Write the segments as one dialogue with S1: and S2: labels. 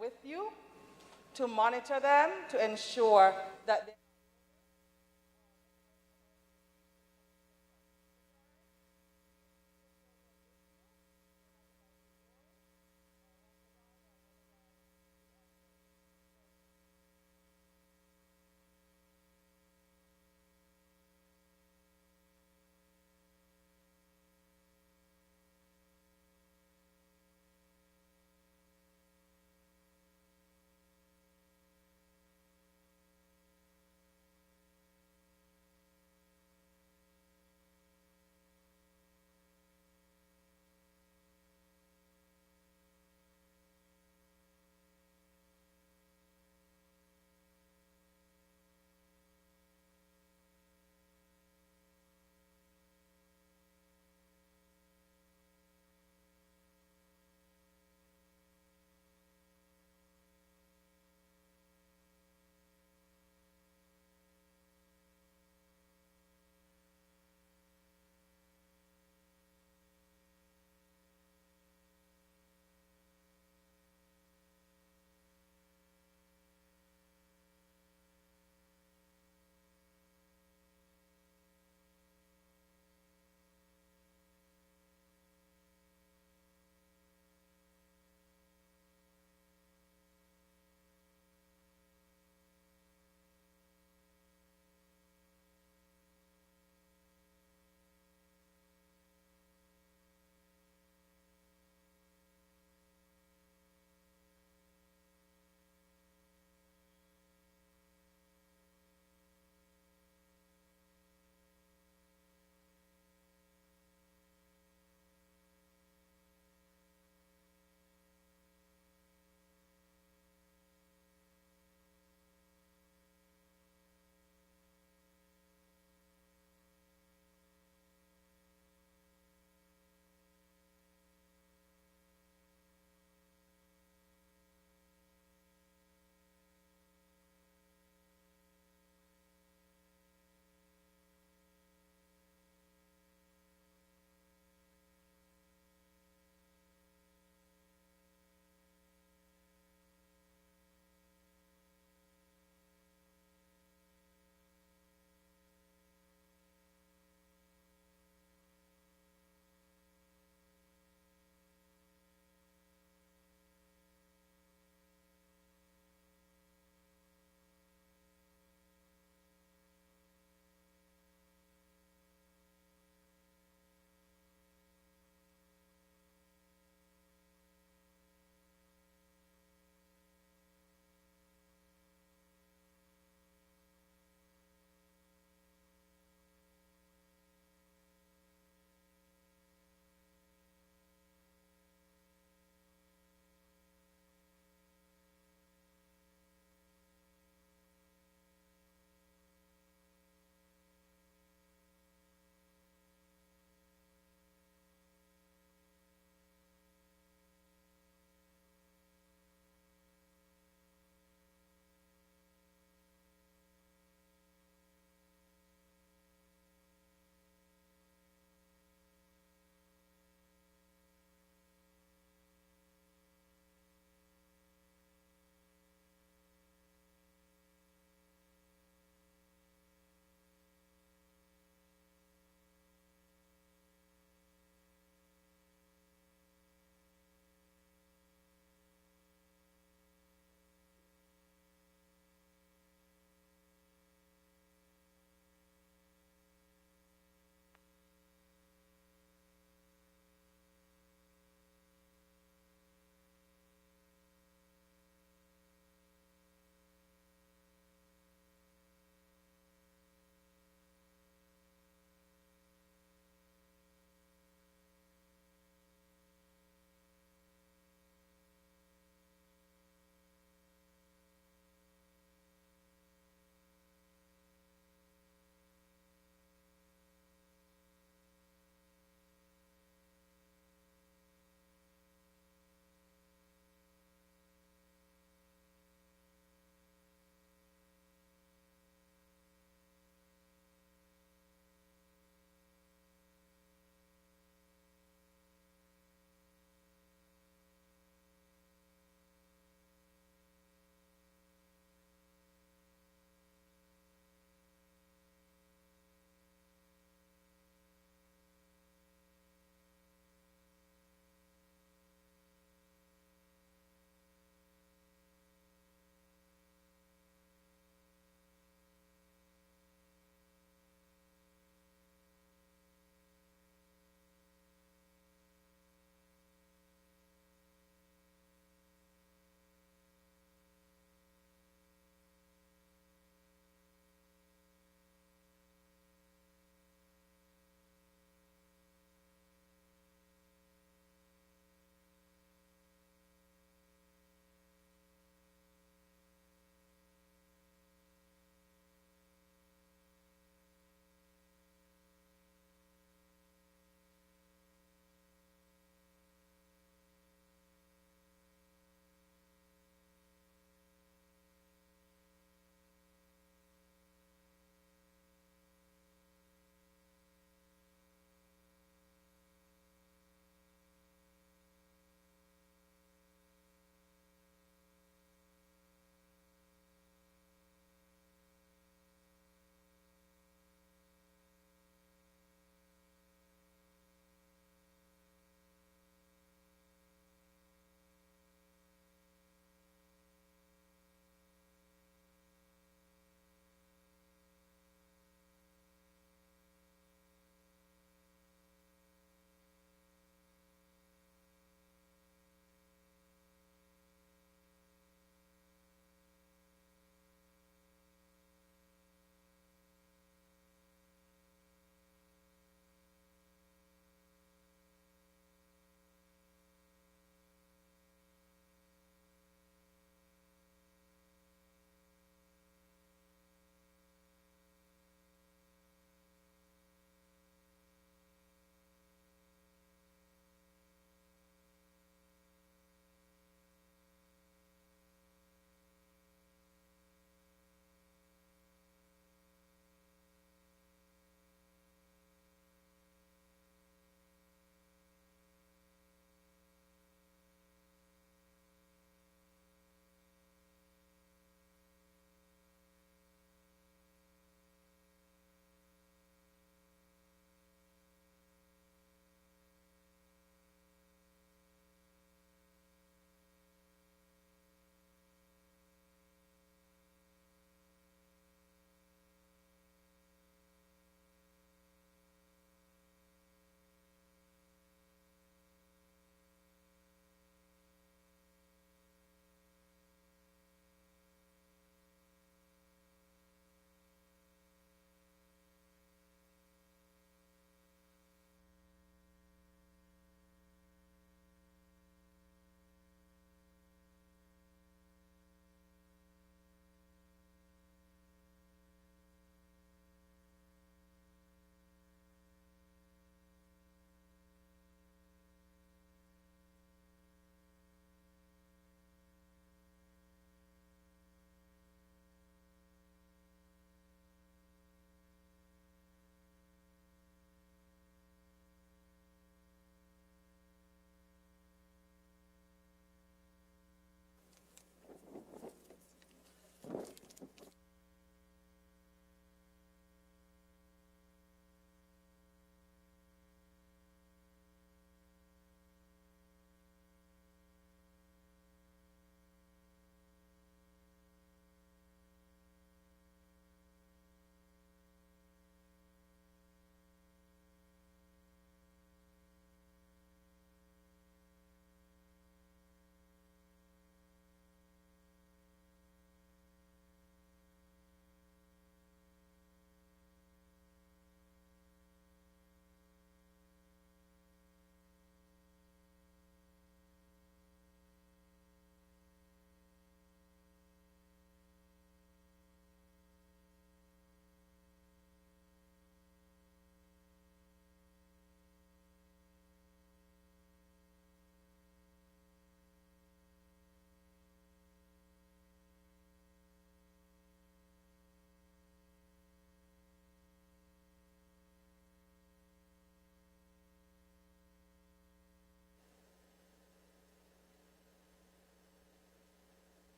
S1: with you to monitor them, to ensure that they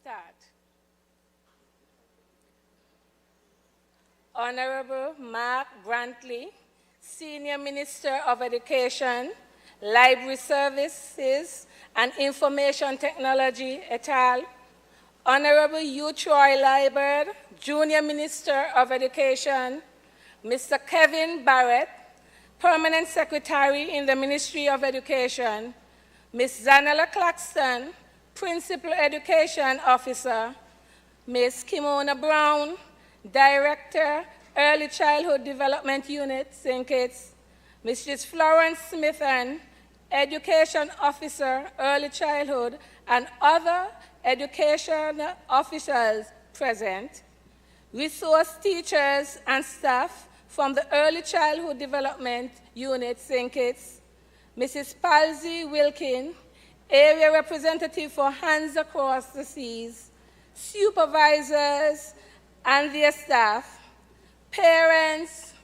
S2: start. Honorable Mark Brantley, Senior Minister of Education, Library Services and Information Technology, et al. Honorable Hugh Troy Liburd, Junior Minister of Education, Mr. Kevin Barrett, Permanent Secretary in the Ministry of Education, Ms. Zanella Claxton, Principal Education Officer, Ms. Kimona Brown, Director, Early Childhood Development Unit, St. Kitts, Mrs. Florence Smithen, Education Officer, Early Childhood, and other education officials present, resource teachers and staff from the Early Childhood Development Unit, St. Kitts, Mrs. Palsy Wilkin, Area Representative for Hands Across the Seas, supervisors and their staff, parents,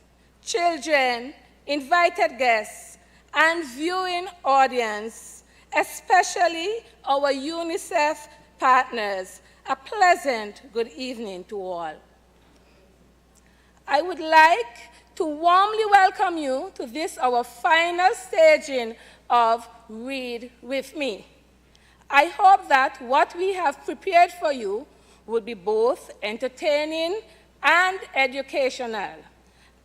S2: children, invited guests, and viewing audience, especially our UNICEF partners. A pleasant good evening to all. I would like to warmly welcome you to this, our final staging of Read With Me. I hope that what we have prepared for you would be both entertaining and educational,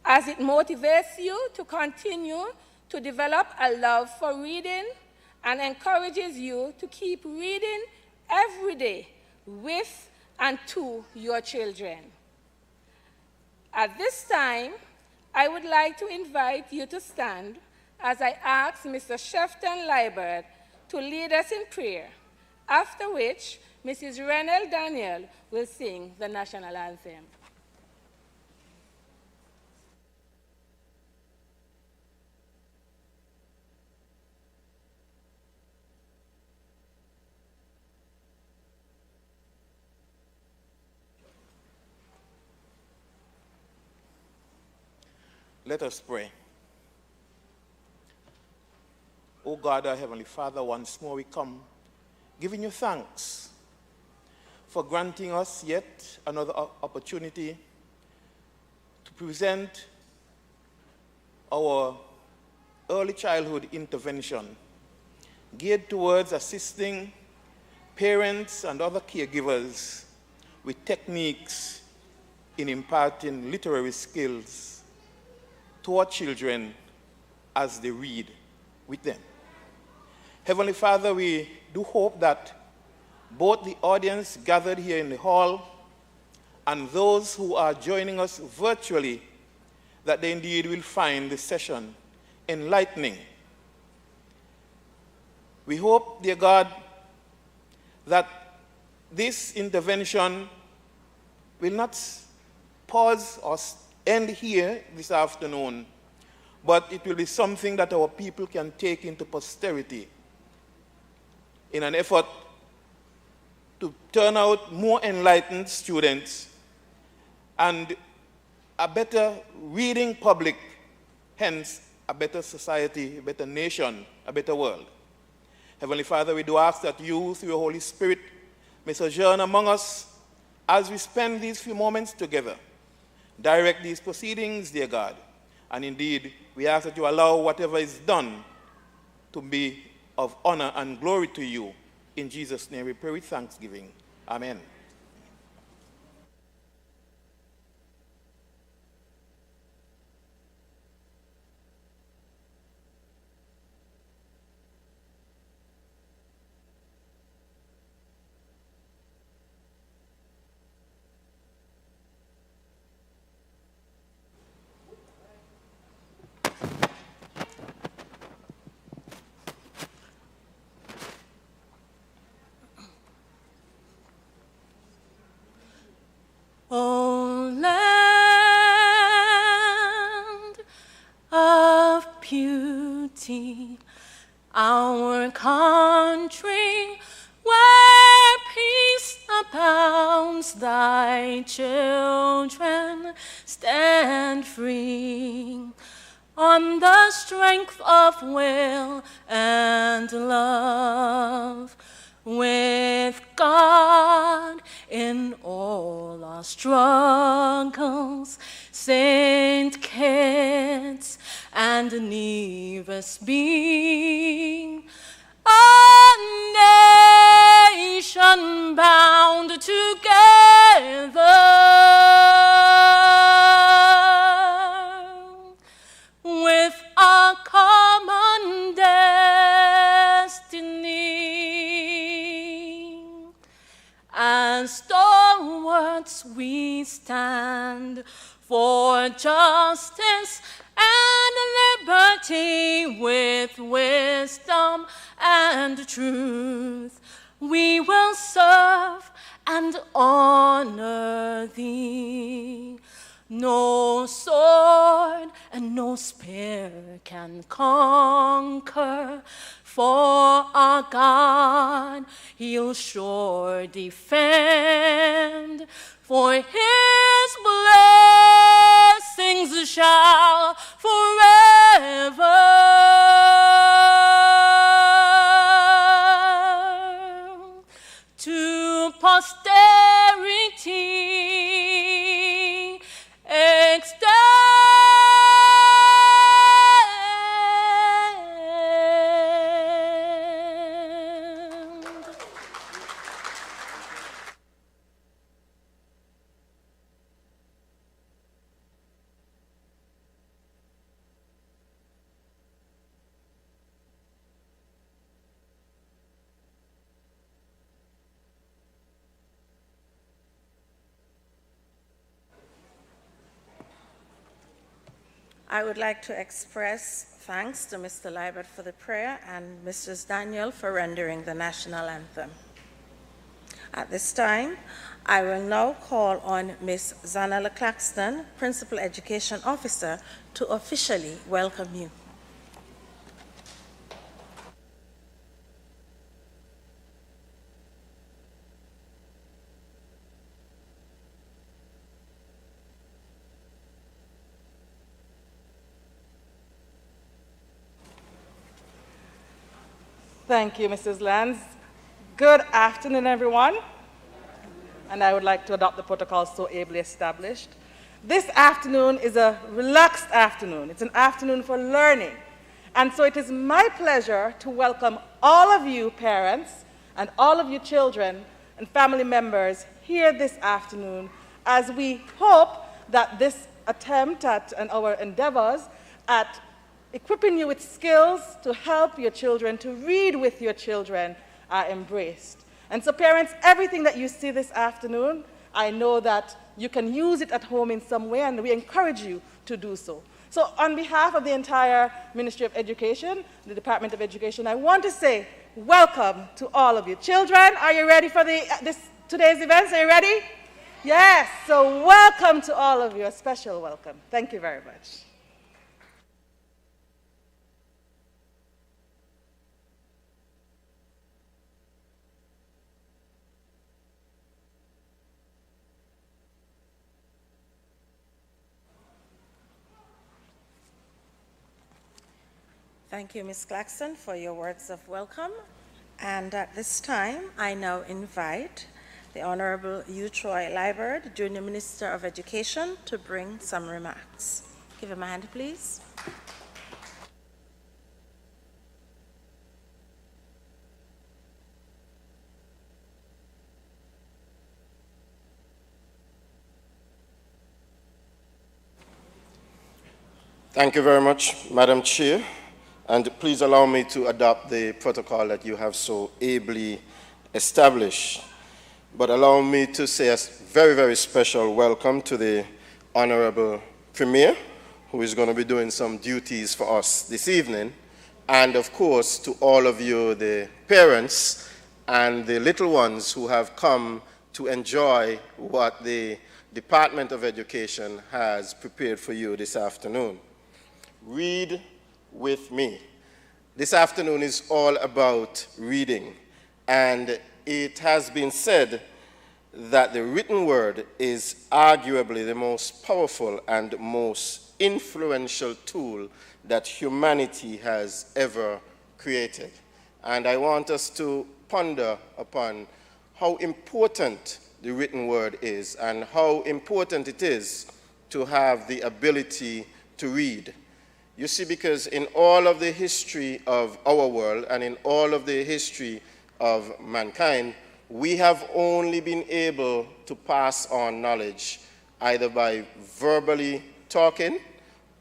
S2: as it motivates you to continue to develop a love for reading and encourages you to keep reading every day with and to your children. At this time, I would like to invite you to stand as I ask Mr. Shefton Liburd to lead us in prayer, after which Mrs. Renelle Daniel will sing the national anthem.
S3: Let us pray. O God, our Heavenly Father, once more we come giving you thanks for granting us yet another opportunity to present our early childhood intervention geared towards assisting parents and other caregivers with techniques in imparting literary skills to our children as they read with them. Heavenly Father, we do hope that both the audience gathered here in the hall and those who are joining us virtually, that they indeed will find this session enlightening. We hope, dear God, that this intervention will not pause or end here this afternoon, but it will be something that our people can take into posterity in an effort to turn out more enlightened students and a better reading public, hence a better society, a better nation, a better world. Heavenly Father, we do ask that you, through your Holy Spirit, may sojourn among us as we spend these few moments together. Direct these proceedings, dear God. And indeed, we ask that you allow whatever is done to be of honor and glory to you. In Jesus' name we pray with thanksgiving. Amen.
S4: O land of beauty, our country where peace abounds, thy children stand free on the strength of will and love, with God our struggles, St. Kitts and Nevis being a nation bound together with a common destiny. As stalwarts we stand for justice and liberty with wisdom and truth. We will serve and honor thee. No sword and no spear can conquer, for our God he'll sure defend. For his blessings shall forever to posterity extend.
S1: I would like to express thanks to Mr. Libert for the prayer and Mrs. Daniel for rendering the national anthem. At this time, I will now call on Ms. Zanella Claxton, Principal Education Officer, to officially welcome you. Thank you, Mrs. Lanz. Good afternoon, everyone. And I would like to adopt the protocol so ably established. This afternoon is a relaxed afternoon. It's an afternoon for learning. And so it is my pleasure to welcome all of you parents and all of you children and family members here this afternoon as we hope that this attempt at and our endeavors at equipping you with skills to help your children, to read with your children, are embraced. And so parents, everything that you see this afternoon, I know that you can use it at home in some way, and we encourage you to do so. So on behalf of the entire Ministry of Education, the Department of Education, I want to say welcome to all of you. Children, are you ready for today's events? Are you ready? Yes, so welcome to all of you, a special welcome. Thank you very much. Thank you, Ms. Claxton, for your words of welcome. And at this time, I now invite the Honorable Hugh Troy Libert, Junior Minister of Education, to bring some remarks. Give him a hand, please.
S5: Thank you very much, Madam Chair. And please allow me to adopt the protocol that you have so ably established. But allow me to say a very, very special welcome to the Honorable Premier, who is going to be doing some duties for us this evening. And of course, to all of you, the parents and the little ones who have come to enjoy what the Department of Education has prepared for you this afternoon. Read with me. This afternoon is all about reading, and it has been said that the written word is arguably the most powerful and most influential tool that humanity has ever created. And I want us to ponder upon how important the written word is and how important it is to have the ability to read. You see, because in all of the history of our world and in all of the history of mankind, we have only been able to pass on knowledge either by verbally talking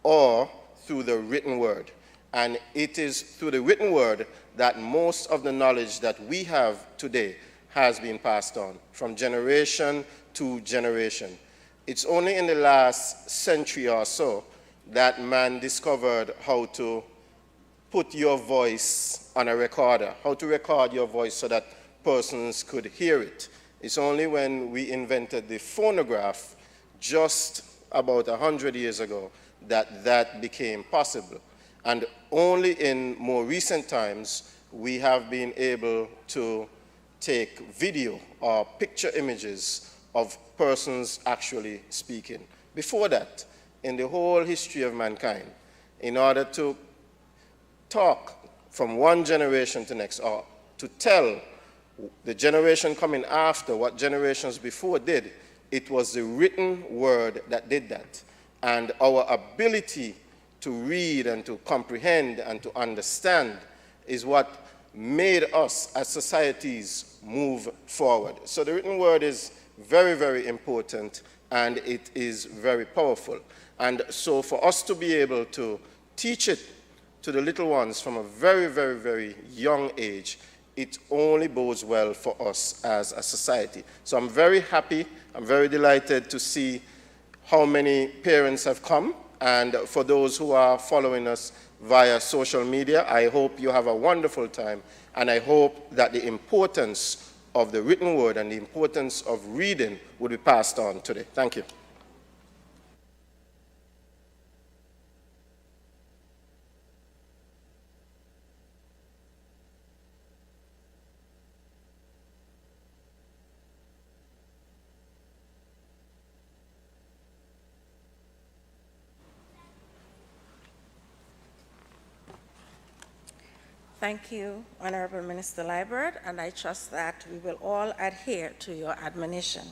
S5: or through the written word. And it is through the written word that most of the knowledge that we have today has been passed on from generation to generation. It's only in the last century or so that man discovered how to put your voice on a recorder, how to record your voice so that persons could hear it. It's only when we invented the phonograph just about 100 years ago that that became possible. And only in more recent times we have been able to take video or picture images of persons actually speaking. Before that, in the whole history of mankind, in order to talk from one generation to the next, or to tell the generation coming after what generations before did, it was the written word that did that. And our ability to read and to comprehend and to understand is what made us as societies move forward. So the written word is very, very important, and it is very powerful. And so for us to be able to teach it to the little ones from a very, very, very young age, it only bodes well for us as a society. So I'm very happy, I'm very delighted to see how many parents have come. And for those who are following us via social media, I hope you have a wonderful time. And I hope that the importance of the written word and the importance of reading will be passed on today. Thank you.
S2: Thank you, Honorable Minister Liebert, and I trust that we will all adhere to your admonition.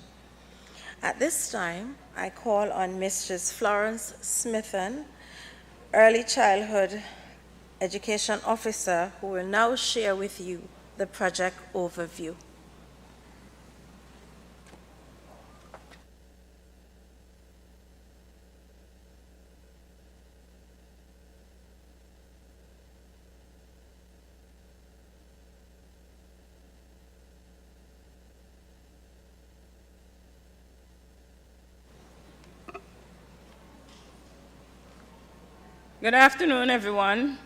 S2: At this time, I call on Mrs. Florence Smithen, Early Childhood Education Officer, who will now share with you the project overview.
S6: Good afternoon, everyone.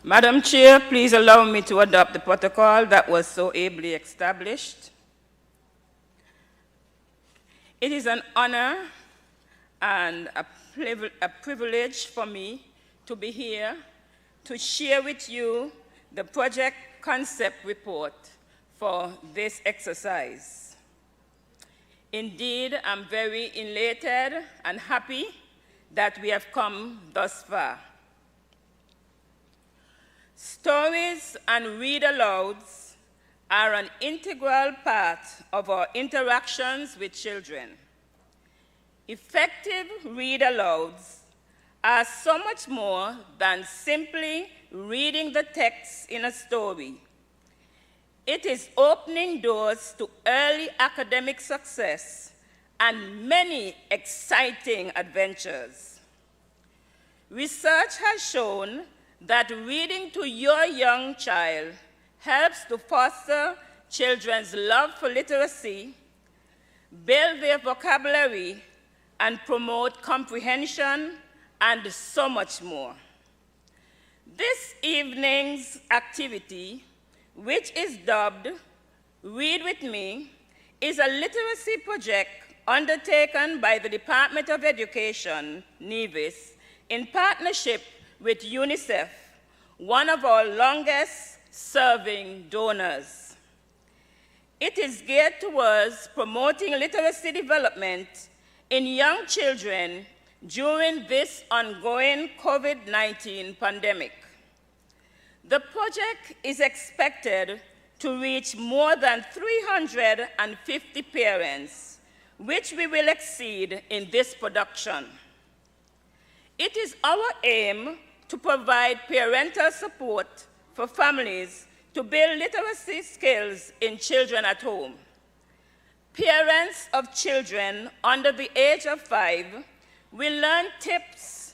S6: Madam Chair, please allow me to adopt the protocol that was so ably established. It is an honor and a privilege for me to be here to share with you the project concept report for this exercise. Indeed, I'm very elated and happy that we have come thus far. Stories and read-alouds are an integral part of our interactions with children. Effective read-alouds are so much more than simply reading the text in a story. It is opening doors to early academic success and many exciting adventures. Research has shown that reading to your young child helps to foster children's love for literacy, build their vocabulary, and promote comprehension, and so much more. This evening's activity, which is dubbed Read With Me, is a literacy project undertaken by the Department of Education, Nevis, in partnership with UNICEF, one of our longest-serving donors. It is geared towards promoting literacy development in young children during this ongoing COVID-19 pandemic. The project is expected to reach more than 350 parents, which we will exceed in this production. It is our aim to provide parental support for families to build literacy skills in children at home. Parents of children under the age of 5 will learn tips,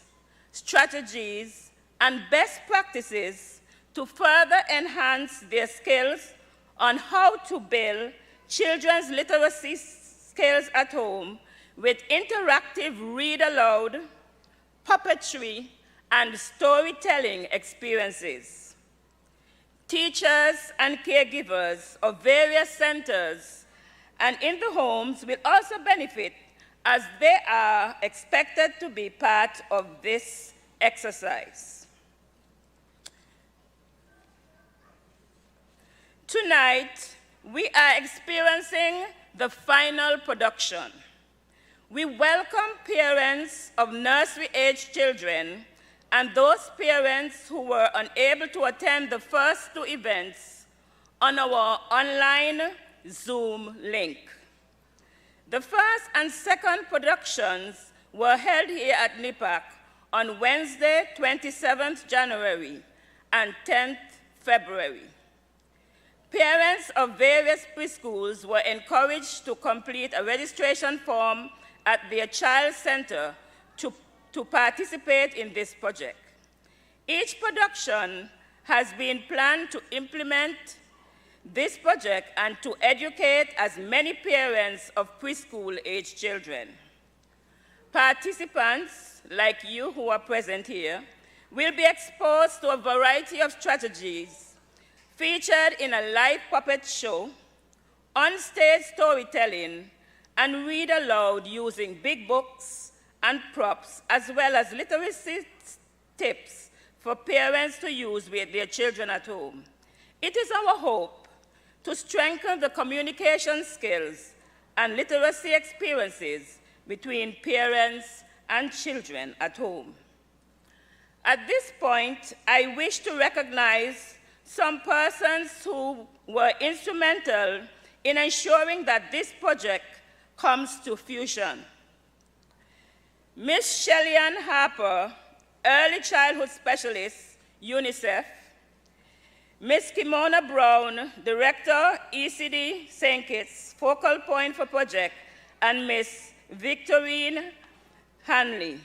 S6: strategies, and best practices to further enhance their skills on how to build children's literacy skills at home with interactive read-aloud, puppetry, and storytelling experiences. Teachers and caregivers of various centers and in the homes will also benefit as they are expected to be part of this exercise. Tonight, we are experiencing the final production. We welcome parents of nursery-age children and those parents who were unable to attend the first 2 events on our online Zoom link. The first and second productions were held here at NIPAC on Wednesday, 27th January and 10th February. Parents of various preschools were encouraged to complete a registration form at their child center to participate in this project. Each production has been planned to implement this project and to educate as many parents of preschool-age children. Participants, like you who are present here, will be exposed to a variety of strategies featured in a live puppet show, on-stage storytelling, and read aloud using big books and props, as well as literacy tips for parents to use with their children at home. It is our hope to strengthen the communication skills and literacy experiences between parents and children at home. At this point, I wish to recognize some persons who were instrumental in ensuring that this project comes to fruition. Ms. Shelley-Ann Harper, Early Childhood Specialist, UNICEF, Ms. Kimona Brown, Director, ECD St. Kitts, Focal Point for Project, and Ms. Victorine Hanley.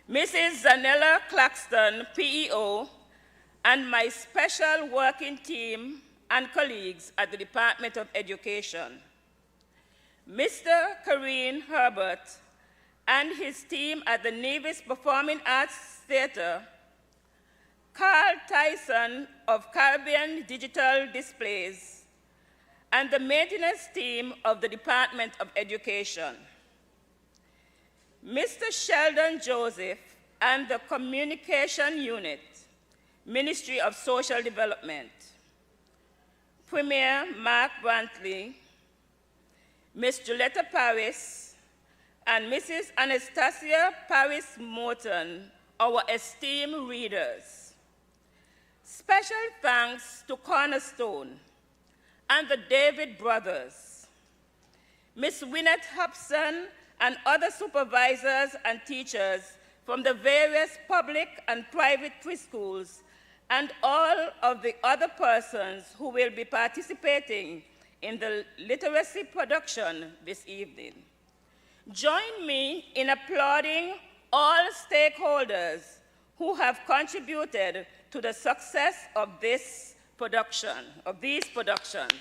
S6: Mrs. Zanella Claxton, PEO, and my special working team and colleagues at the Department of Education. Mr. Kareen Herbert and his team at the Nevis Performing Arts Theater, Carl Tyson of Caribbean Digital Displays, and the maintenance team of the Department of Education. Mr. Sheldon Joseph and the Communication Unit, Ministry of Social Development. Premier Mark Brantley, Ms. Juletta Paris, and Mrs. Anastasia Paris Morton, our esteemed readers. Special thanks to Cornerstone and the David brothers, Ms. Winnet Hobson, and other supervisors and teachers from the various public and private preschools, and all of the other persons who will be participating in the literacy production this evening. Join me in applauding all stakeholders who have contributed to the success of this production, of these productions.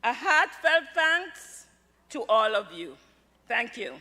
S6: A heartfelt thanks to all of you. Thank you.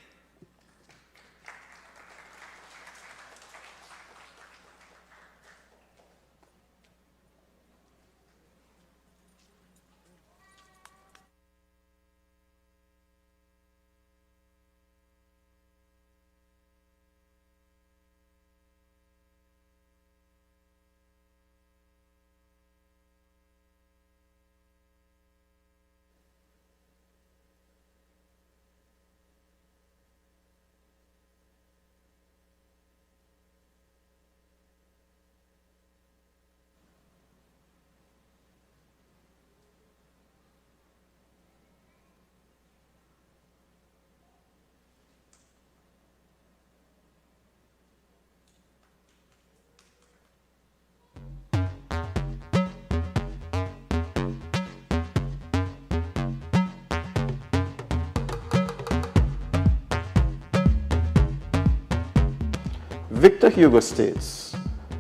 S5: Victor Hugo states,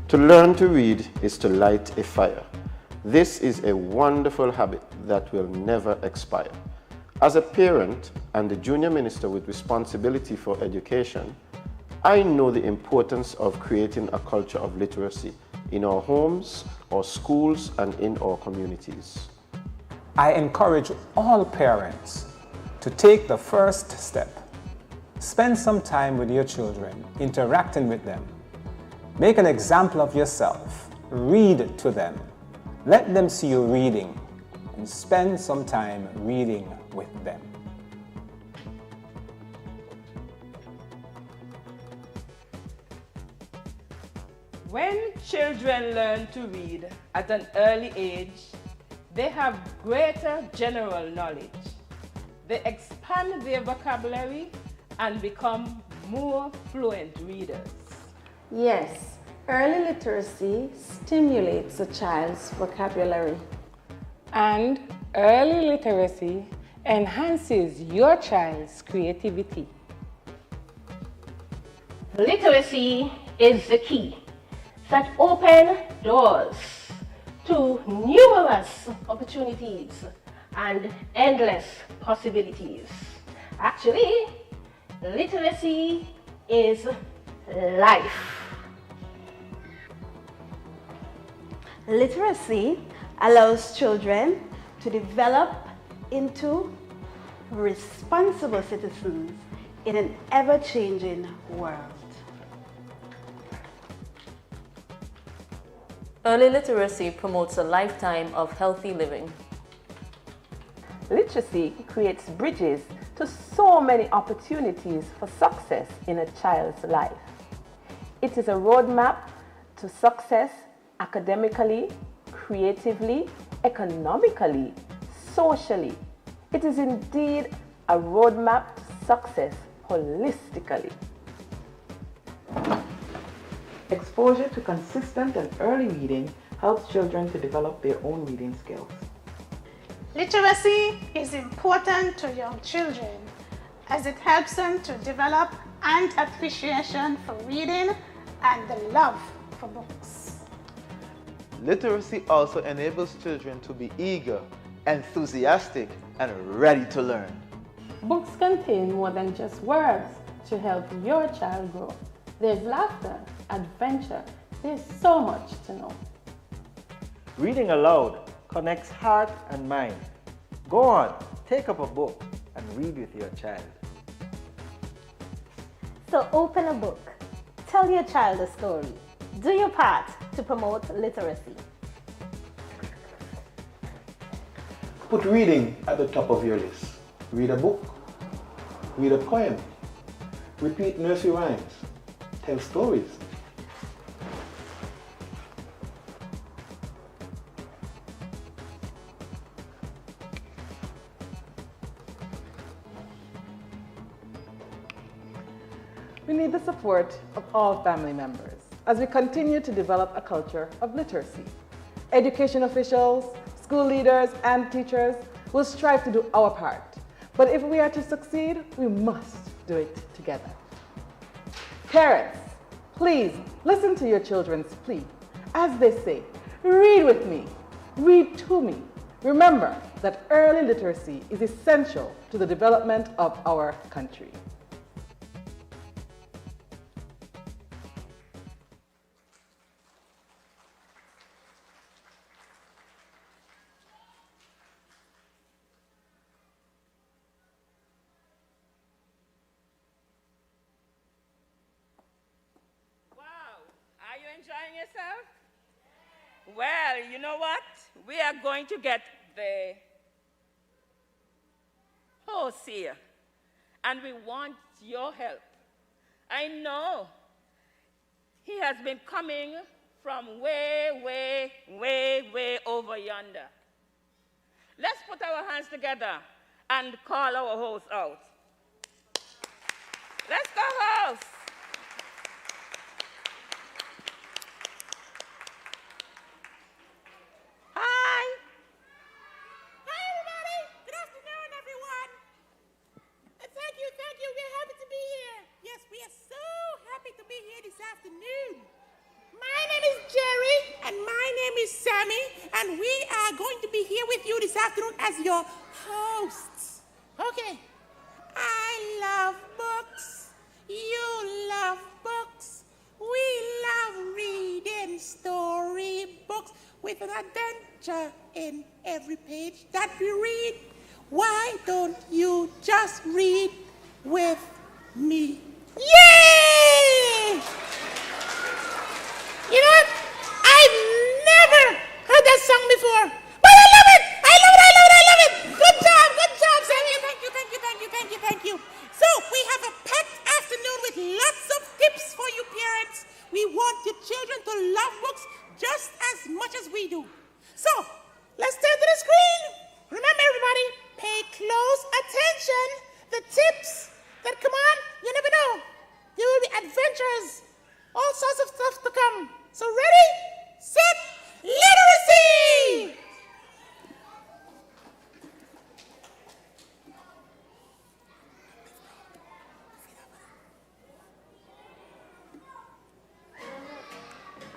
S5: "To learn to read is to light a fire." This is a wonderful habit that will never expire. As a parent and the junior minister with responsibility for education, I know the importance of creating a culture of literacy in our homes, our schools, and in our communities.
S7: I encourage all parents to take the first step. Spend some time with your children, interacting with them. Make an example of yourself. Read to them. Let them see you reading, and spend some time reading with them.
S6: When children learn to read at an early age, they have greater general knowledge. They expand their vocabulary and become more fluent readers.
S8: Yes, early literacy stimulates a child's vocabulary.
S2: And early literacy enhances your child's creativity.
S9: Literacy is the key that opens doors to numerous opportunities and endless possibilities. Actually, literacy is life.
S8: Literacy allows children to develop into responsible citizens in an ever-changing world.
S4: Early literacy promotes a lifetime of healthy living.
S10: Literacy creates bridges to so many opportunities for success in a child's life. It is a roadmap to success academically, creatively, economically, socially. It is indeed a roadmap to success holistically.
S11: Exposure to consistent and early reading helps children to develop their own reading skills.
S12: Literacy is important to young children as it helps them to develop an appreciation for reading and the love for books.
S13: Literacy also enables children to be eager, enthusiastic, and ready to learn.
S2: Books contain more than just words to help your child grow. There's laughter, adventure, there's so much to know.
S14: Reading aloud connects heart and mind. Go on, take up a book and read with your child.
S9: So open a book, tell your child a story, do your part to promote literacy.
S3: Put reading at the top of your list. Read a book, read a poem, repeat nursery rhymes, tell stories.
S1: We need the support of all family members as we continue to develop a culture of literacy. Education officials, school leaders, and teachers will strive to do our part. But if we are to succeed, we must do it together. Parents, please listen to your children's plea. As they say, read with me, read to me. Remember that early literacy is essential to the development of our country.
S6: Enjoying yourself? Well, you know what? We are going to get the host here, and we want your help. I know he has been coming from way, way, way, way over yonder. Let's put our hands together and call our host out. Let's go, host.
S15: Thank you. We're happy to be here. Yes, we are so happy to be here this afternoon. Sammy, and we are going to be here with you this afternoon as your hosts. Okay. I love books. You love books. We love reading storybooks with an adventure in every page that we read. Why don't you just read with me? Yay! You know what? I've never heard that song before, but I love it! I love it! I love it! I love it! Good job, Sammy! Thank you. So, we have a packed afternoon with lots of tips for you parents. We want your children to love books just as much as we do. So, let's turn to the screen. Remember, everybody, pay close attention. The tips that come on, you never know. There will be adventures, all sorts of stuff to come. So ready, set, literacy!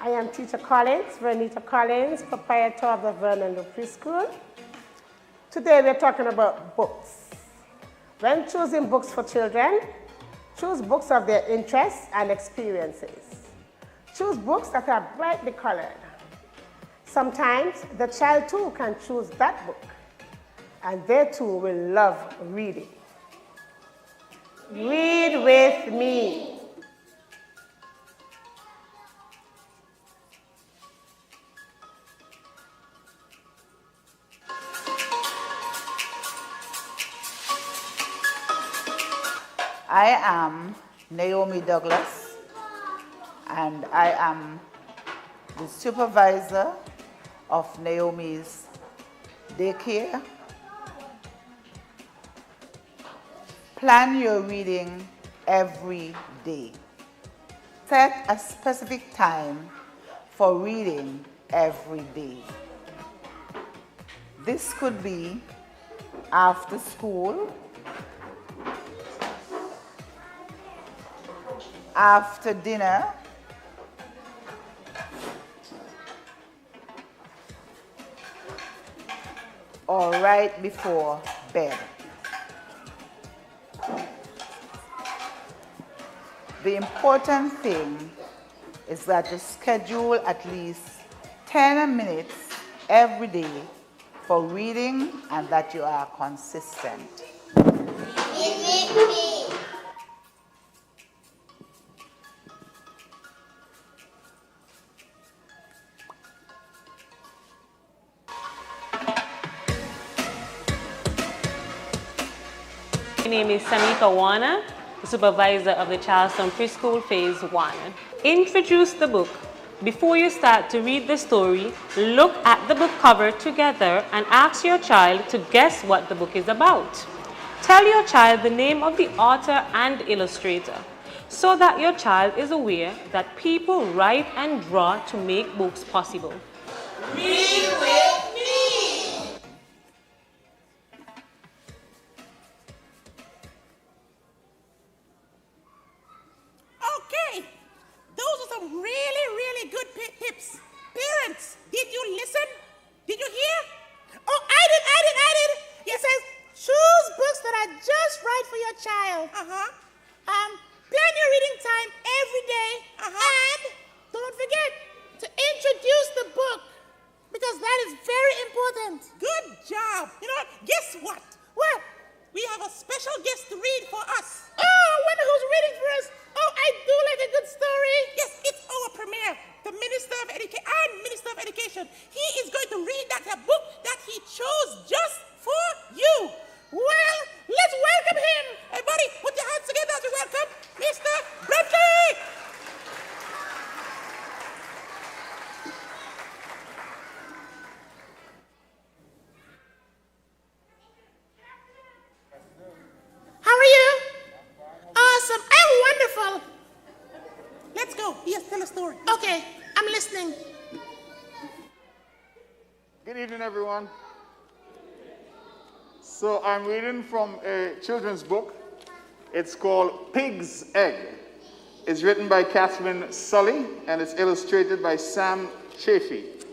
S9: I am Teacher Collins, Vernita Collins, proprietor of the Vernon Preschool. Today we're talking about books. When choosing books for children, choose books of their interests and experiences. Choose books that are brightly colored. Sometimes the child too can choose that book, and they too will love reading. Read with me.
S16: I am Naomi Douglas, and I am the supervisor of Naomi's daycare. Plan your reading every day. Set a specific time for reading every day. This could be after school, after dinner, or right before bed. The important thing is that you schedule at least 10 minutes every day for reading and that you are consistent.
S17: My name is Samika Warner, the supervisor of the Charleston Preschool Phase 1. Introduce the book. Before you start to read the story, look at the book cover together and ask your child to guess what the book is about. Tell your child the name of the author and illustrator so that your child is aware that people write and draw to make books possible.
S15: Read with me! Okay, those are some really good tips. Parents, did you listen? Did you hear? Oh, I did. It says, choose books that are just right for your child. Plan your reading time every day. And don't forget to introduce the book, because that is very important. Good job. You know what? Guess what? What? We have a special guest to read for us. Oh, I wonder who's reading for us. Oh, I do like a good story. Yes, it's our premier, the Minister of Education. He is going to read that book that he chose just for you. Well, let's welcome him. Everybody, put your hands together as we welcome Mr. Bradley. How are you? Awesome. I'm wonderful. Let's go. Yes, tell a story. Okay, I'm listening.
S18: Good evening, everyone. So I'm reading from a children's book. It's called Pig's Egg. It's written by Catherine Sully, and it's illustrated by Sam Chafee.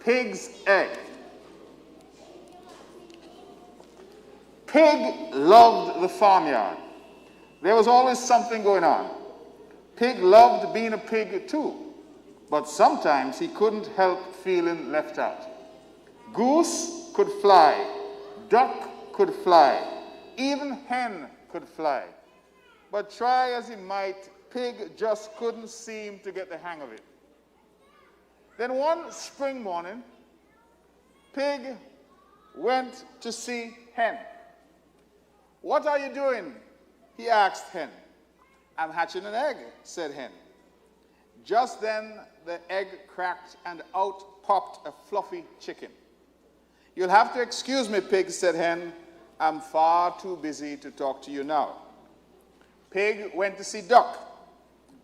S18: Pig's egg. Pig loved the farmyard. There was always something going on. Pig loved being a pig too, but sometimes he couldn't help feeling left out. Goose could fly, duck could fly, even hen could fly. But try as he might, Pig just couldn't seem to get the hang of it. Then one spring morning, Pig went to see Hen. "What are you doing?" he asked Hen. "I'm hatching an egg," said Hen. Just then, the egg cracked and out popped a fluffy chicken. "You'll have to excuse me, Pig," said Hen. "I'm far too busy to talk to you now." Pig went to see Duck.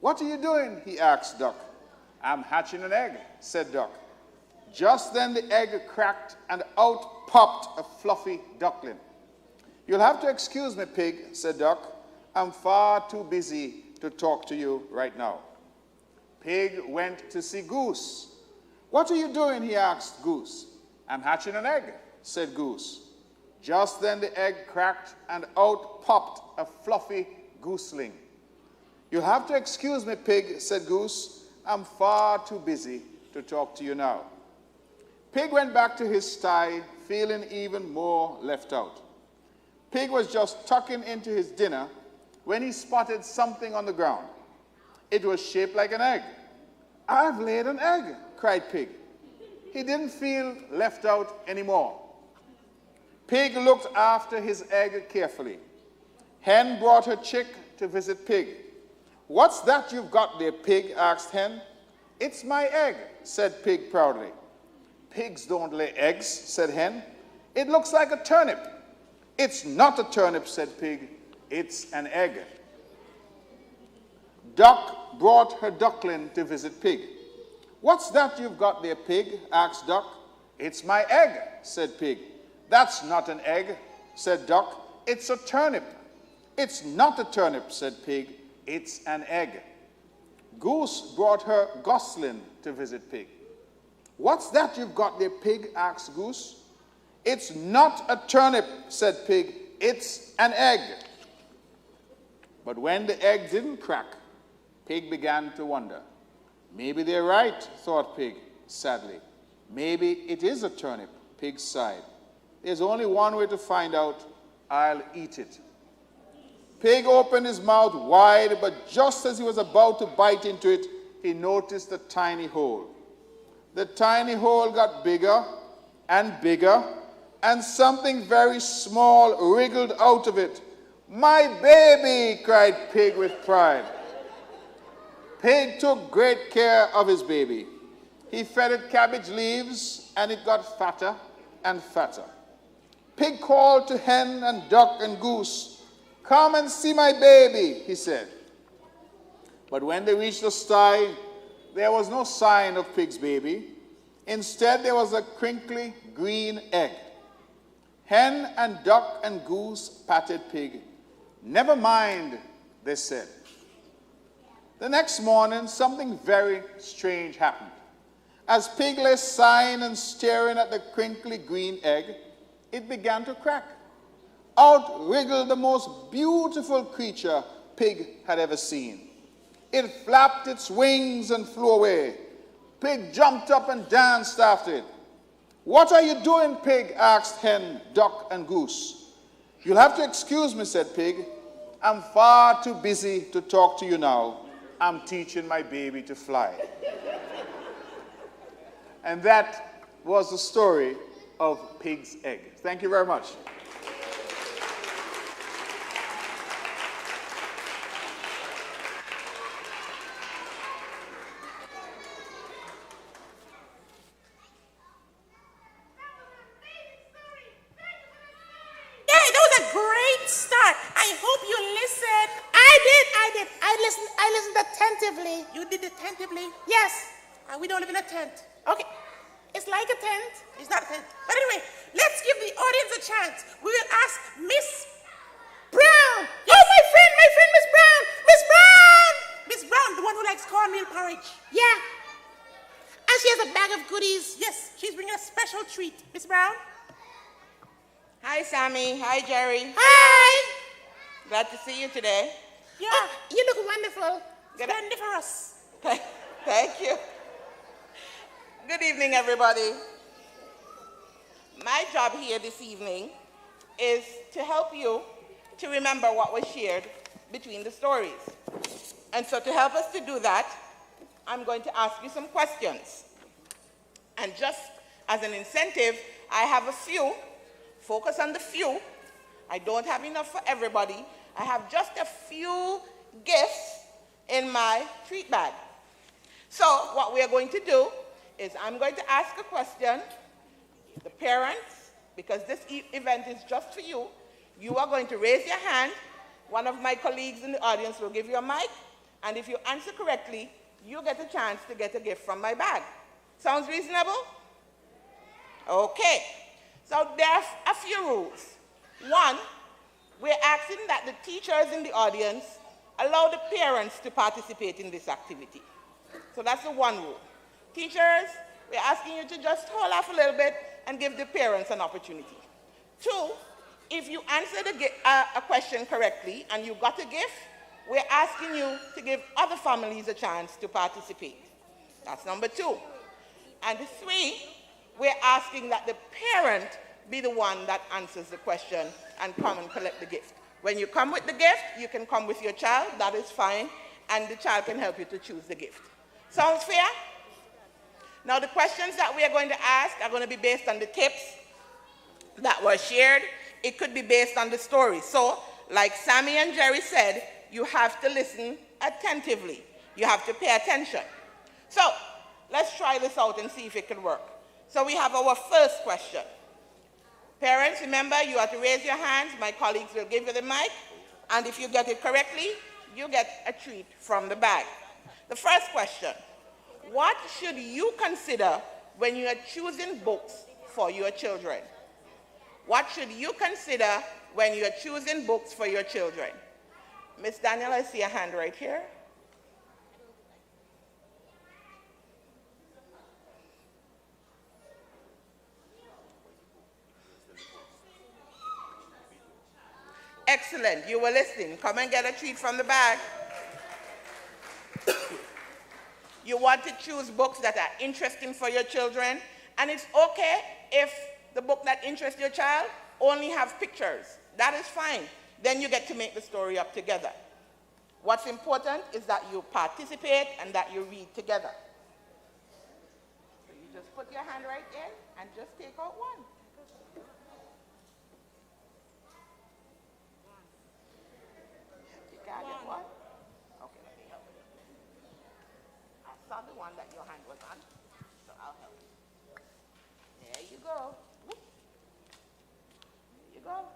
S18: "What are you doing?" he asked Duck. "I'm hatching an egg," said Duck. Just then the egg cracked and out popped a fluffy duckling. "You'll have to excuse me, Pig," said Duck. "I'm far too busy to talk to you right now." Pig went to see Goose. "What are you doing?" he asked Goose. "I'm hatching an egg," said Goose. Just then the egg cracked and out popped a fluffy gooseling. "You'll have to excuse me, Pig," said Goose. "I'm far too busy to talk to you now." Pig went back to his sty, feeling even more left out. Pig was just tucking into his dinner when he spotted something on the ground. It was shaped like an egg. "I've laid an egg," cried Pig. He didn't feel left out anymore. Pig looked after his egg carefully. Hen brought her chick to visit Pig. "What's that you've got there, Pig?" asked Hen. "It's my egg," said Pig proudly. "Pigs don't lay eggs," said Hen. "It looks like a turnip." "It's not a turnip," said Pig. "It's an egg." Duck brought her duckling to visit Pig. "What's that you've got there, Pig?" asked Duck. "It's my egg," said Pig. "That's not an egg," said Duck. "It's a turnip." "It's not a turnip," said Pig. "It's an egg." Goose brought her gosling to visit Pig. "What's that you've got there, Pig?" asked Goose. "It's not a turnip," said Pig. "It's an egg." But when the egg didn't crack, Pig began to wonder. "Maybe they're right," thought Pig sadly. "Maybe it is a turnip," Pig sighed. "There's only one way to find out. I'll eat it." Pig opened his mouth wide, but just as he was about to bite into it, he noticed a tiny hole. The tiny hole got bigger and bigger, and something very small wriggled out of it. "My baby!" cried Pig with pride. Pig took great care of his baby. He fed it cabbage leaves, and it got fatter and fatter. Pig called to Hen and Duck and Goose. "Come and see my baby," he said. But when they reached the sty, there was no sign of Pig's baby. Instead, there was a crinkly green egg. Hen and Duck and Goose patted Pig. "Never mind," they said. The next morning, something very strange happened. As Pig lay sighing and staring at the crinkly green egg, it began to crack. Out wriggled the most beautiful creature Pig had ever seen. It flapped its wings and flew away. Pig jumped up and danced after it. "What are you doing, Pig?" asked Hen, Duck, and Goose. "You'll have to excuse me," said Pig. "I'm far too busy to talk to you now. I'm teaching my baby to fly." And that was the story of Pig's egg. Thank you very much.
S15: Yeah, that was a great start. I hope you listened. I did. I listened attentively. You did attentively? Yes. We don't live in a tent. Okay. It's like a tent. It's not a tent. But anyway, let's give the audience a chance. We will ask Miss Brown. Yes. Oh, my friend, Miss Brown. Miss Brown! Miss Brown, the one who likes cornmeal porridge. Yeah. And she has a bag of goodies. Yes, she's bringing a special treat. Miss Brown?
S19: Hi, Sammy. Hi, Jerry.
S15: Hi!
S19: Glad to see you today.
S15: Yeah, you look wonderful. Splendiferous.
S19: Thank you. Good evening, everybody. My job here this evening is to help you to remember what was shared between the stories. And so to help us to do that, I'm going to ask you some questions. And just as an incentive, I have a few. Focus on the few. I don't have enough for everybody. I have just a few gifts in my treat bag. So what we are going to do is I'm going to ask a question. The parents, because this event is just for you, you are going to raise your hand. One of my colleagues in the audience will give you a mic. And if you answer correctly, you get a chance to get a gift from my bag. Sounds reasonable? Okay. So there are a few rules. One, we're asking that the teachers in the audience allow the parents to participate in this activity. So that's the one rule. Teachers, we're asking you to just hold off a little bit and give the parents an opportunity. Two, if you answered a question correctly and you got a gift, we're asking you to give other families a chance to participate. That's number two. And three, we're asking that the parent be the one that answers the question and come and collect the gift. When you come with the gift, you can come with your child, that is fine, and the child can help you to choose the gift. Sounds fair? Now the questions that we are going to ask are going to be based on the tips that were shared. It could be based on the story. So, like Sammy and Jerry said, you have to listen attentively. You have to pay attention. So, let's try this out and see if it can work. So we have our first question. Parents, remember, you have to raise your hands. My colleagues will give you the mic. And if you get it correctly, you get a treat from the bag. The first question, what should you consider when you are choosing books for your children? What should you consider when you are choosing books for your children? Miss Daniel, I see a hand right here. Excellent. You were listening. Come and get a treat from the bag. You want to choose books that are interesting for your children, and it's okay if the book that interests your child only have pictures. That is fine. Then you get to make the story up together. What's important is that you participate and that you read together. So you just put your hand right in and just take out one. You got it, one? Okay, let me help you. I saw the one that your hand was on, so I'll help you. There you go. Whoop. There you go.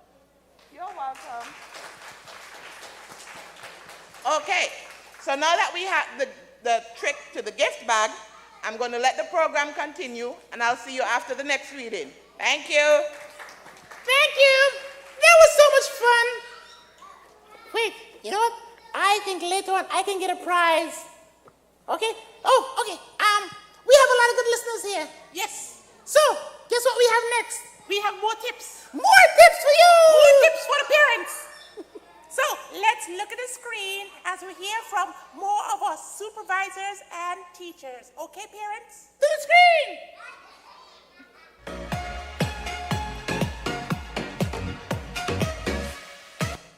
S19: You're welcome. Okay, so now that we have the trick to the gift bag, I'm going to let the program continue, and I'll see you after the next reading. Thank you.
S15: Thank you. That was so much fun. Wait, you know what? I think later on I can get a prize. Okay? Oh, okay. We have a lot of good listeners here. Yes. So, guess what we have next? We have more tips. More tips for you. More tips for the parents. So, let's look at the screen as we hear from more of our supervisors and teachers. Okay, parents? To the screen!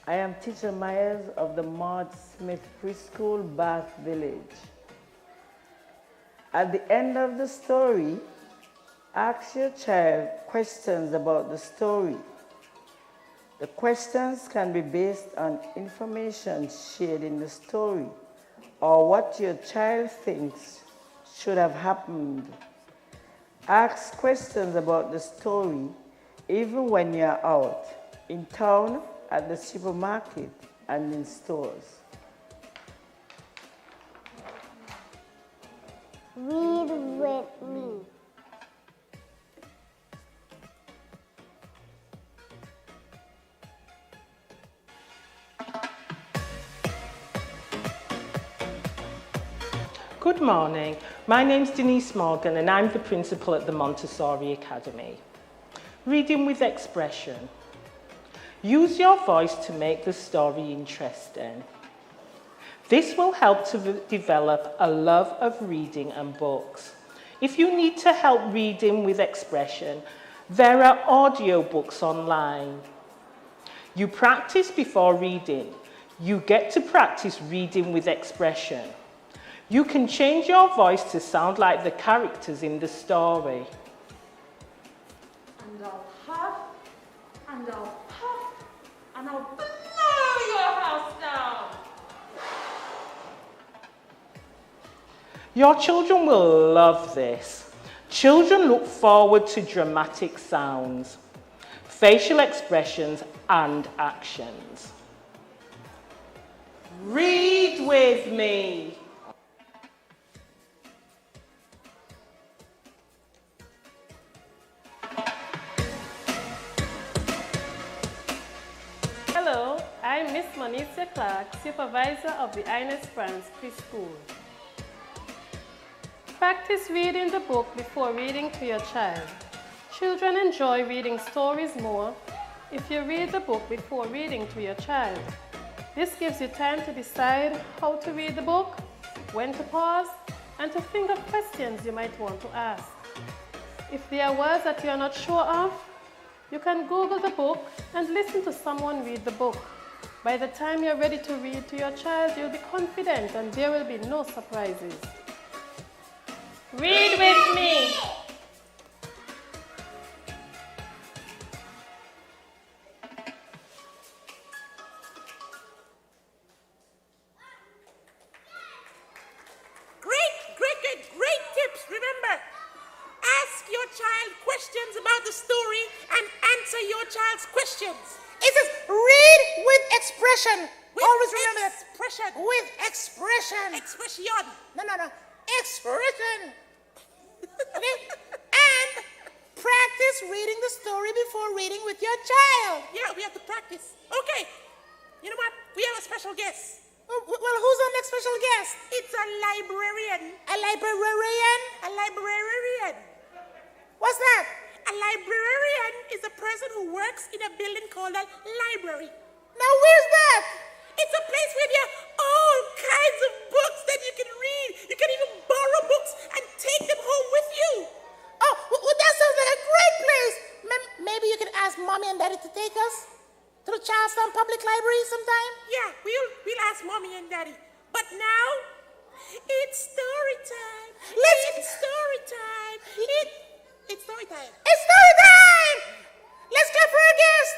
S20: I am Teacher Myers of the Maud Smith Preschool, Bath Village. At the end of the story, ask your child questions about the story. The questions can be based on information shared in the story or what your child thinks should have happened. Ask questions about the story even when you're out, in town, at the supermarket, and in stores.
S21: Read with me.
S5: Good morning. My name's Denise Morgan and I'm the principal at the Montessori Academy. Reading with expression. Use your voice to make the story interesting. This will help to develop a love of reading and books. If you need to help reading with expression, there are audio books online. You practice before reading. You get to practice reading with expression. You can change your voice to sound like the characters in the story.
S2: And I'll huff, and I'll puff, and I'll blow your house down.
S5: Your children will love this. Children look forward to dramatic sounds, facial expressions, and actions. Read with me.
S17: Hello, I'm Miss Monicia Clark, Supervisor of the Ines France Preschool. Practice reading the book before reading to your child. Children enjoy reading stories more if you read the book before reading to your child. This gives you time to decide how to read the book, when to pause, and to think of questions you might want to ask. If there are words that you are not sure of, you can Google the book and listen to someone read the book. By the time you're ready to read to your child, you'll be confident and there will be no surprises.
S2: Read with me.
S15: Great tips. Remember, ask your child questions about the story and answer your child's questions. It says read with expression. Always remember that. Expression. With expression. Expression. No. Expression. Okay? And practice reading the story before reading with your child. Yeah, we have to practice. Okay. You know what? We have a special guest. Well, who's our next special guest? It's a librarian. A librarian? A librarian. What's that? A librarian is a person who works in a building called a library. Now, where's that? It's a place where there are all kinds of books that you can read. You can even borrow books and take them home with you. Oh, well, that sounds like a great place. Maybe you can ask Mommy and Daddy to take us to the Charlestown Public Library sometime? Yeah, we'll ask Mommy and Daddy. But now, it's story time. It's story time. It's story time. It's story time! Let's clap for our guest,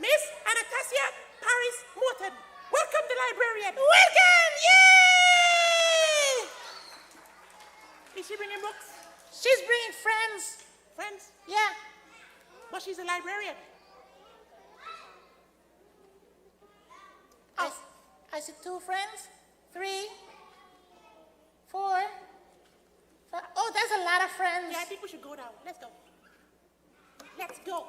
S15: Miss Anastasia Paris Morton. Welcome to the librarian. Welcome! Yay! Is she bringing books? She's bringing friends. Friends? Yeah. But she's a librarian. I see 2 friends, 3, 4, 5. Oh, there's a lot of friends. Yeah, I think we should go down. Let's go. Let's go.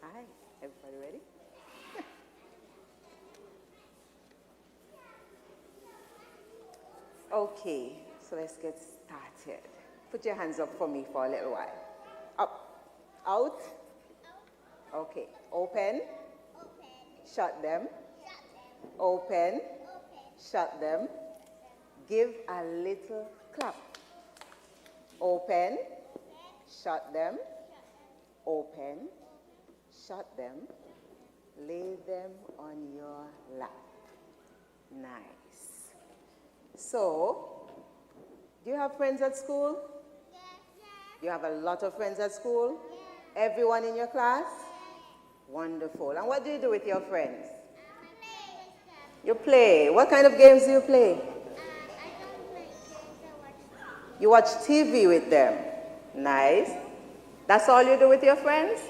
S22: Hi, everybody ready? Okay, so let's get started. Put your hands up for me for a little while. Up, out. Okay, open. Shut them. Open. Shut them. Give a little clap. Open. Shut them. Open. Shut them. Lay them on your lap. Nice. So, do you have friends at school? You have a lot of friends at school? Everyone in your class? Wonderful. And what do you do with your friends? You play. What kind of games do you play? You watch TV with them. Nice. That's all you do with your friends?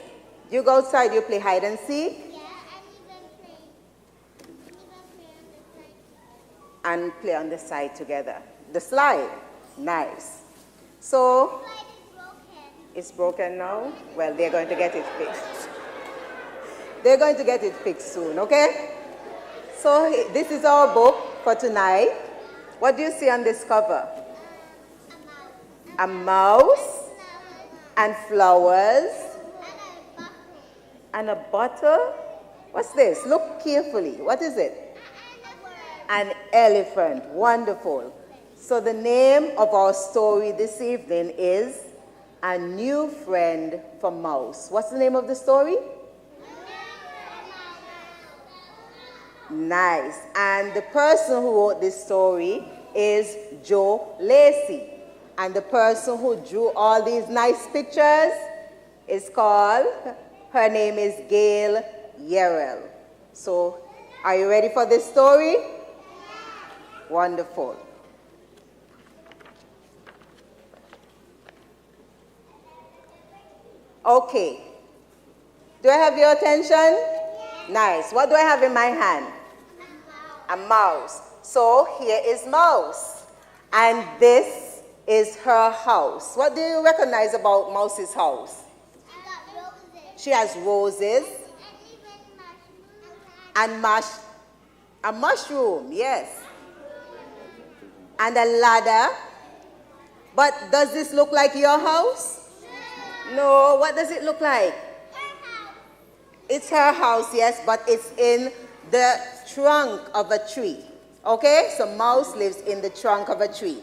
S22: Do you go outside, you play hide and seek? And play on the side together. The slide? Nice. So, it's broken now? Well, they're going to get it fixed. They're going to get it fixed soon, okay? So this is our book for tonight. What do you see on this cover? A mouse and flowers and a bottle. What's this? Look carefully. What is it? An elephant. Wonderful. So the name of our story this evening is A New Friend for Mouse. What's the name of the story? Nice. And the person who wrote this story is Joe Lacey. And the person who drew all these nice pictures is called, her name is Gail Yerrell. So, are you ready for this story? Wonderful. Okay. Do I have your attention? Nice. What do I have in my hand? A mouse. So here is Mouse. And this is her house. What do you recognize about Mouse's house? She has roses. And a mushroom, yes. And a ladder. But does this look like your house? No. What does it look like? It's her house, yes, but it's in the trunk of a tree. Okay? So Mouse lives in the trunk of a tree.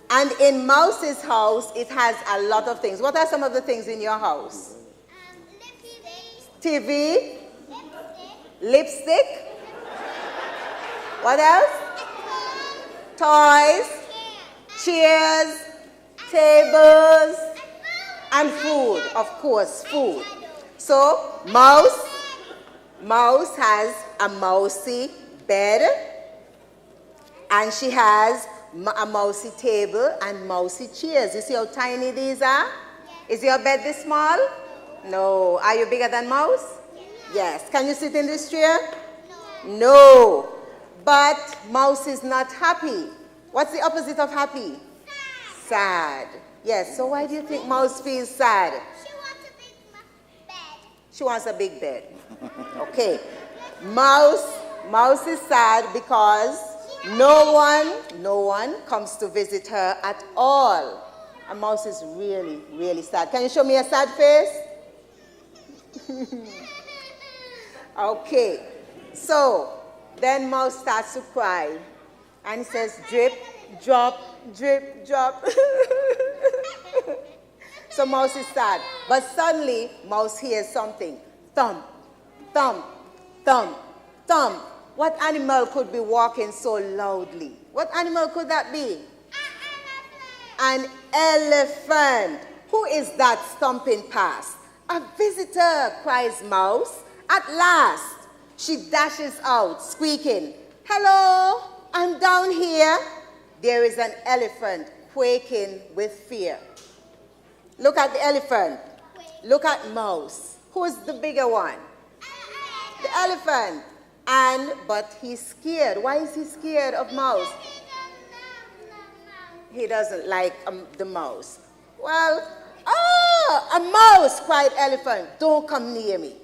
S22: And in Mouse's house, it has a lot of things. What are some of the things in your house? TV. Lipstick. What else? Toys. Chairs. Tables. And food. Of course, food. So, Mouse has a mousy bed. And she has a mousy table and mousy chairs. You see how tiny these are? Is your bed this small? No. Are you bigger than Mouse? Yes. Can you sit in this chair? No. But Mouse is not happy. What's the opposite of happy? Sad. Yes. So why do you think Mouse feels sad? She wants a big bed. Okay. Mouse is sad because no one comes to visit her at all. And Mouse is really, really sad. Can you show me a sad face? Okay. So, then Mouse starts to cry. And he says, drip, drop, drip, drop. So Mouse is sad. But suddenly, Mouse hears something. Thump, thump, thump, thump. What animal could be walking so loudly? What animal could that be? An elephant. Who is that stomping past? A visitor, cries Mouse. At last, she dashes out, squeaking, hello, I'm down here. There is an elephant quaking with fear. Look at the elephant. Look at Mouse. Who's the bigger one? The elephant. But he's scared. Why is he scared of Mouse? He doesn't like the mouse. Well, a mouse, cried Elephant. Don't come near me.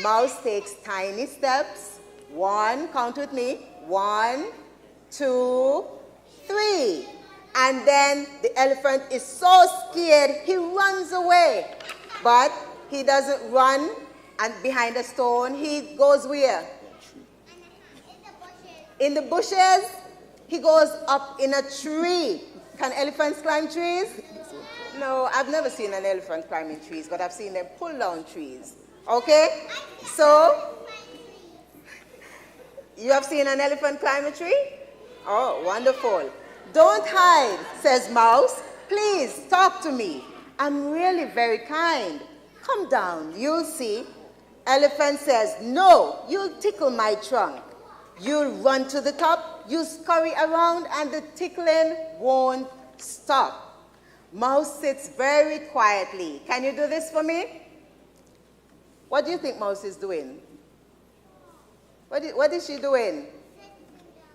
S22: Mouse takes tiny steps. 1, count with me. 1, 2, 3. And then the elephant is so scared, he runs away. But he doesn't run and behind a stone. He goes where? In the bushes. He goes up in a tree. Can elephants climb trees? No, I've never seen an elephant climbing trees, but I've seen them pull down trees. Okay? So, you have seen an elephant climb a tree? Oh, wonderful. Don't hide, says Mouse. Please, talk to me. I'm really very kind. Come down, you'll see. Elephant says, no, you'll tickle my trunk. You'll run to the top, you scurry around, and the tickling won't stop. Mouse sits very quietly. Can you do this for me? What do you think Mouse is doing? What is she doing?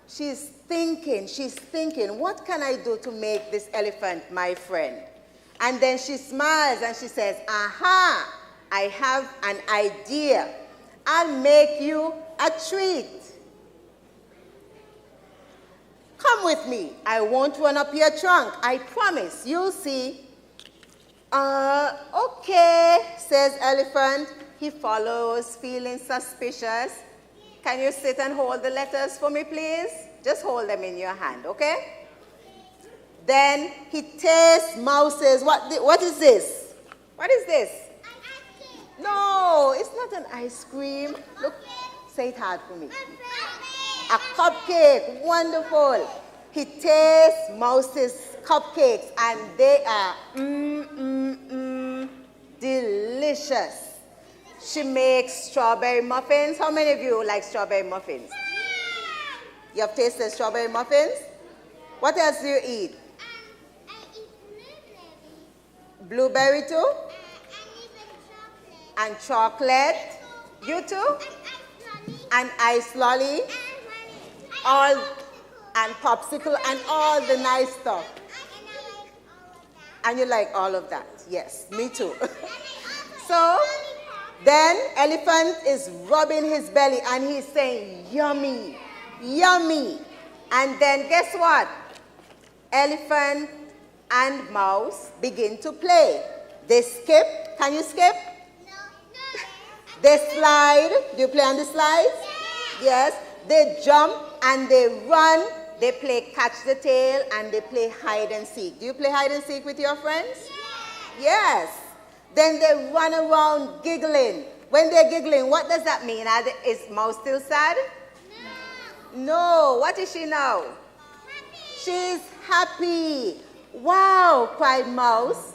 S22: She's thinking, what can I do to make this elephant my friend? And then she smiles and she says, aha, I have an idea. I'll make you a treat. Come with me. I won't run up your trunk. I promise. You'll see. Okay, says Elephant. He follows, feeling suspicious. Can you sit and hold the letters for me, please? Just hold them in your hand, okay? Then he tastes Mouse's. What is this? What is this? No, it's not an ice cream. Look, say it hard for me. A cupcake. Wonderful. He tastes Mouse's cupcakes, and they are delicious. She makes strawberry muffins. How many of you like strawberry muffins? You have tasted strawberry muffins? What else do you eat? Blueberry too? And chocolate. You too? And ice lolly. All and popsicle and all the nice stuff. And you like all of that? Yes, me too. So then Elephant is rubbing his belly and he's saying, yummy, yummy. And then guess what? Elephant and Mouse begin to play. They skip. Can you skip? No. They slide. Do you play on the slides? Yes. They jump and they run. They play catch the tail and they play hide and seek. Do you play hide and seek with your friends? Yes. Then they run around giggling. When they're giggling, what does that mean? Is Mouse still sad? No. What is she now? She's happy. Wow, cried Mouse.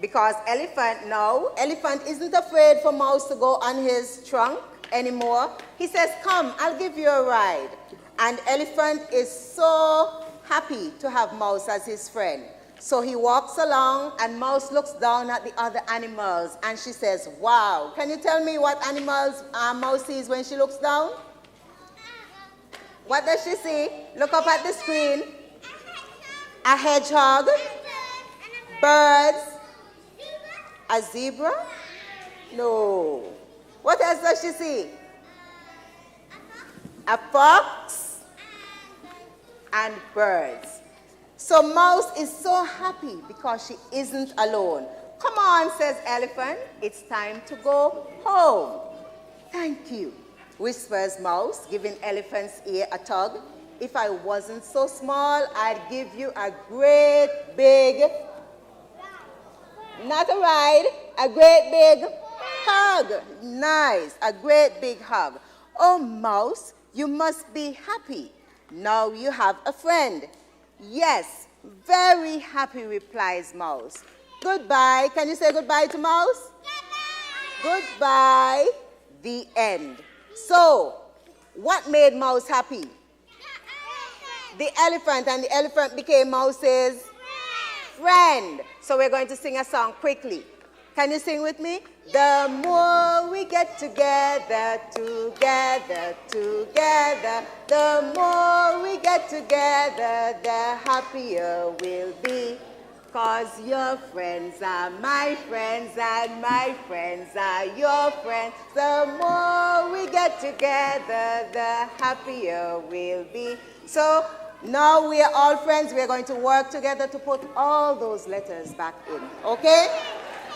S22: Because Elephant isn't afraid for Mouse to go on his trunk anymore. He says, come, I'll give you a ride. And Elephant is so happy to have Mouse as his friend. So he walks along and Mouse looks down at the other animals and she says, wow. Can you tell me what animals Mouse sees when she looks down? What does she see? Look up at the screen. A hedgehog, birds, a zebra? No. What else does she see? A fox and birds. So Mouse is so happy because she isn't alone. Come on, says Elephant. It's time to go home. Thank you, whispers Mouse, giving Elephant's ear a tug. If I wasn't so small, I'd give you a great big, not a ride, a great big hug. Nice, a great big hug. Oh, Mouse, you must be happy. Now you have a friend. Yes, very happy, replies Mouse. Goodbye. Can you say goodbye to Mouse? Goodbye. The end. So, what made Mouse happy? The elephant, and the elephant became Mouse's friend. So we're going to sing a song quickly. Can you sing with me? The more we get together, together, together, the more we get together, the happier we'll be. 'Cause your friends are my friends and my friends are your friends. The more we get together, the happier we'll be. So now we are all friends. We are going to work together to put all those letters back in. Okay?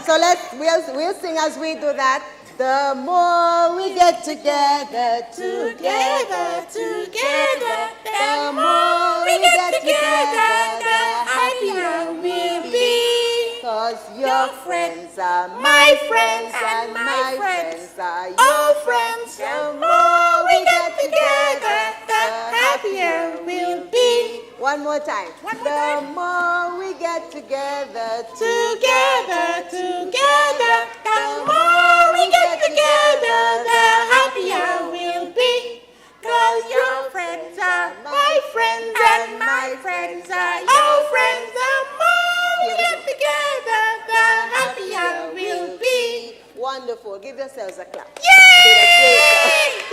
S22: So we'll sing as we do that. The more we get together, together, together, the more we get together, the happier we'll be. 'Cause your friends are my friends and my friends are your friends. The more we get together, the happier we'll be. One more time. The more we get together, together, together, the more we get together, the happier we'll be. 'Cause your friends are my friends and my friends are your friends. The more we get together, the happier we'll be. Wonderful. Give yourselves a clap. Yay!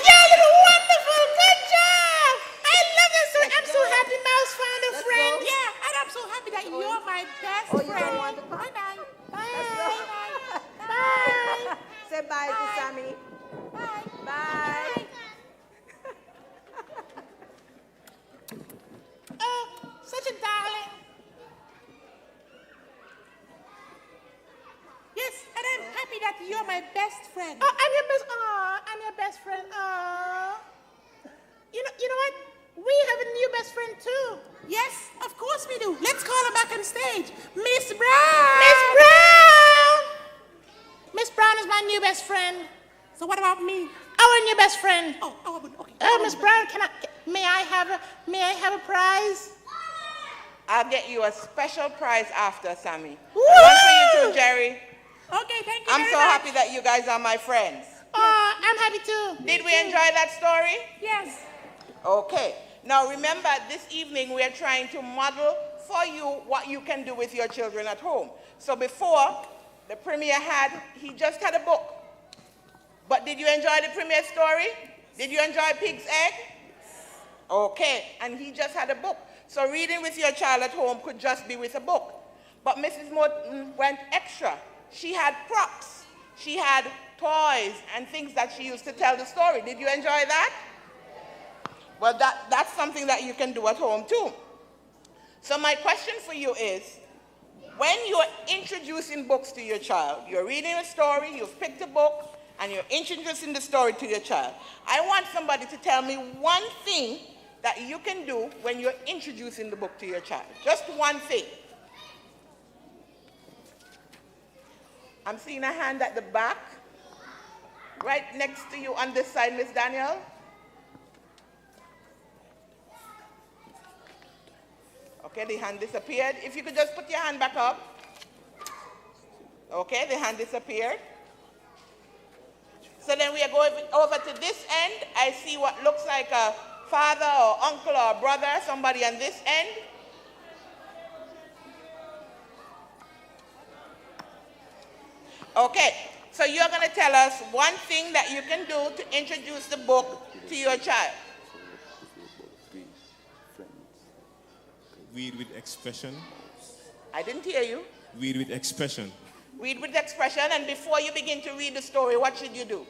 S22: Y'all did wonderful. Good job. I love it. I'm so happy Mouse found a friend.
S15: Yeah, and I'm so happy that you're my best friend. You don't want to come? Bye. Bye.
S22: Bye. Say bye to Sammy.
S15: Bye.
S19: Bye.
S15: Such a darling. Yes, and I'm happy that you're my best friend. Oh, I'm your best. I'm your best friend. You know what? We have a new best friend too. Yes, of course we do. Let's call her back on stage, Miss Brown. Miss Brown. Miss Brown is my new best friend. So what about me? Our new best friend. Okay. Miss Brown, may I have a prize?
S19: I'll get you a special prize after, Sammy. Woo! One for you too, Jerry.
S15: Okay, thank you
S19: I'm
S15: very
S19: so
S15: much.
S19: happy that you guys are my friends.
S15: I'm happy too.
S19: Did we enjoy that story?
S15: Yes.
S19: Okay. Now remember, this evening we are trying to model for you what you can do with your children at home. So before, the premier he just had a book. But did you enjoy the premier story? Did you enjoy Pig's Egg? Okay, and he just had a book. So reading with your child at home could just be with a book. But Mrs. Morton went extra. She had props. She had toys and things that she used to tell the story. Did you enjoy that? Well, that's something that you can do at home too. So my question for you is, when you're introducing books to your child, you're reading a story, you've picked a book, and you're introducing the story to your child, I want somebody to tell me one thing that you can do when you're introducing the book to your child. Just one thing. I'm seeing a hand at the back, right next to you on this side, Miss Danielle. Okay, the hand disappeared. If you could just put your hand back up. Okay, the hand disappeared. So then we are going over to this end. I see what looks like a father or uncle or brother, somebody on this end. Okay, so you're going to tell us one thing that you can do to introduce the book to your child.
S7: Read with expression.
S19: I didn't hear you.
S7: Read with expression.
S19: Read with expression, and before you begin to read the story, what should you do?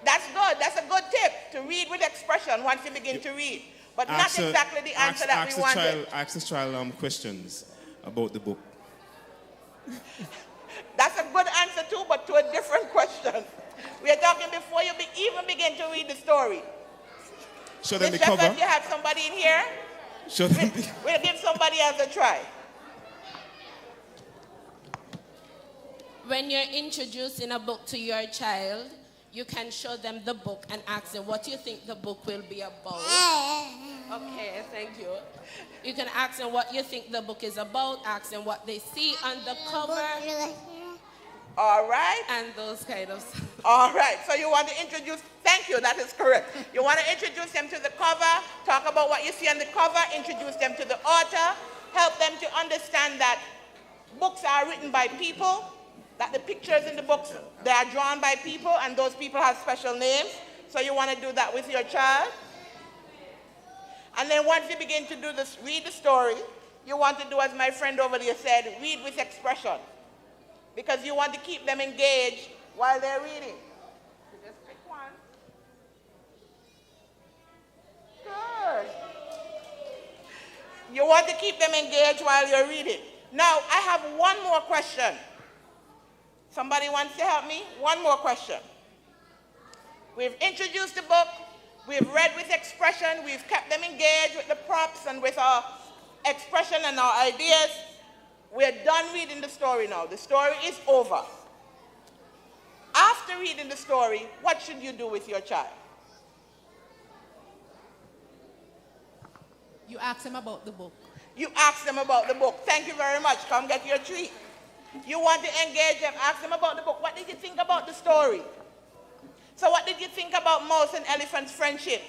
S19: That's good. That's a good tip, to read with expression once you begin to read. But not exactly the answer that we wanted.
S7: Ask the child questions about the book.
S19: That's a good answer too, but to a different question. We are talking before you even begin to read the story.
S7: Show them the
S19: Ms.
S7: cover.
S19: Shepherd, you have somebody in here?
S7: Show them
S19: We'll give somebody else a try.
S8: When you're introducing a book to your child, you can show them the book and ask them what you think the book will be about. Okay, thank you. You can ask them what you think the book is about, ask them what they see on the cover.
S19: All right.
S8: And those kind of stuff.
S19: All right. So you want to introduce, thank you, that is correct. You want to introduce them to the cover, talk about what you see on the cover, introduce them to the author, help them to understand that books are written by people, that the pictures in the books, they are drawn by people, and those people have special names. So you want to do that with your child. And then once you begin to do this, read the story, you want to do as my friend over there said, read with expression. Because you want to keep them engaged while they're reading. So just pick one. Good. You want to keep them engaged while you're reading. Now, I have one more question. Somebody wants to help me? One more question. We've introduced the book. We've read with expression. We've kept them engaged with the props and with our expression and our ideas. We're done reading the story now. The story is over. After reading the story, what should you do with your child?
S8: You ask them about the book.
S19: You ask them about the book. Thank you very much. Come get your treat. You want to engage them, ask them about the book. What did you think about the story? So what did you think about Mouse and Elephant's friendship?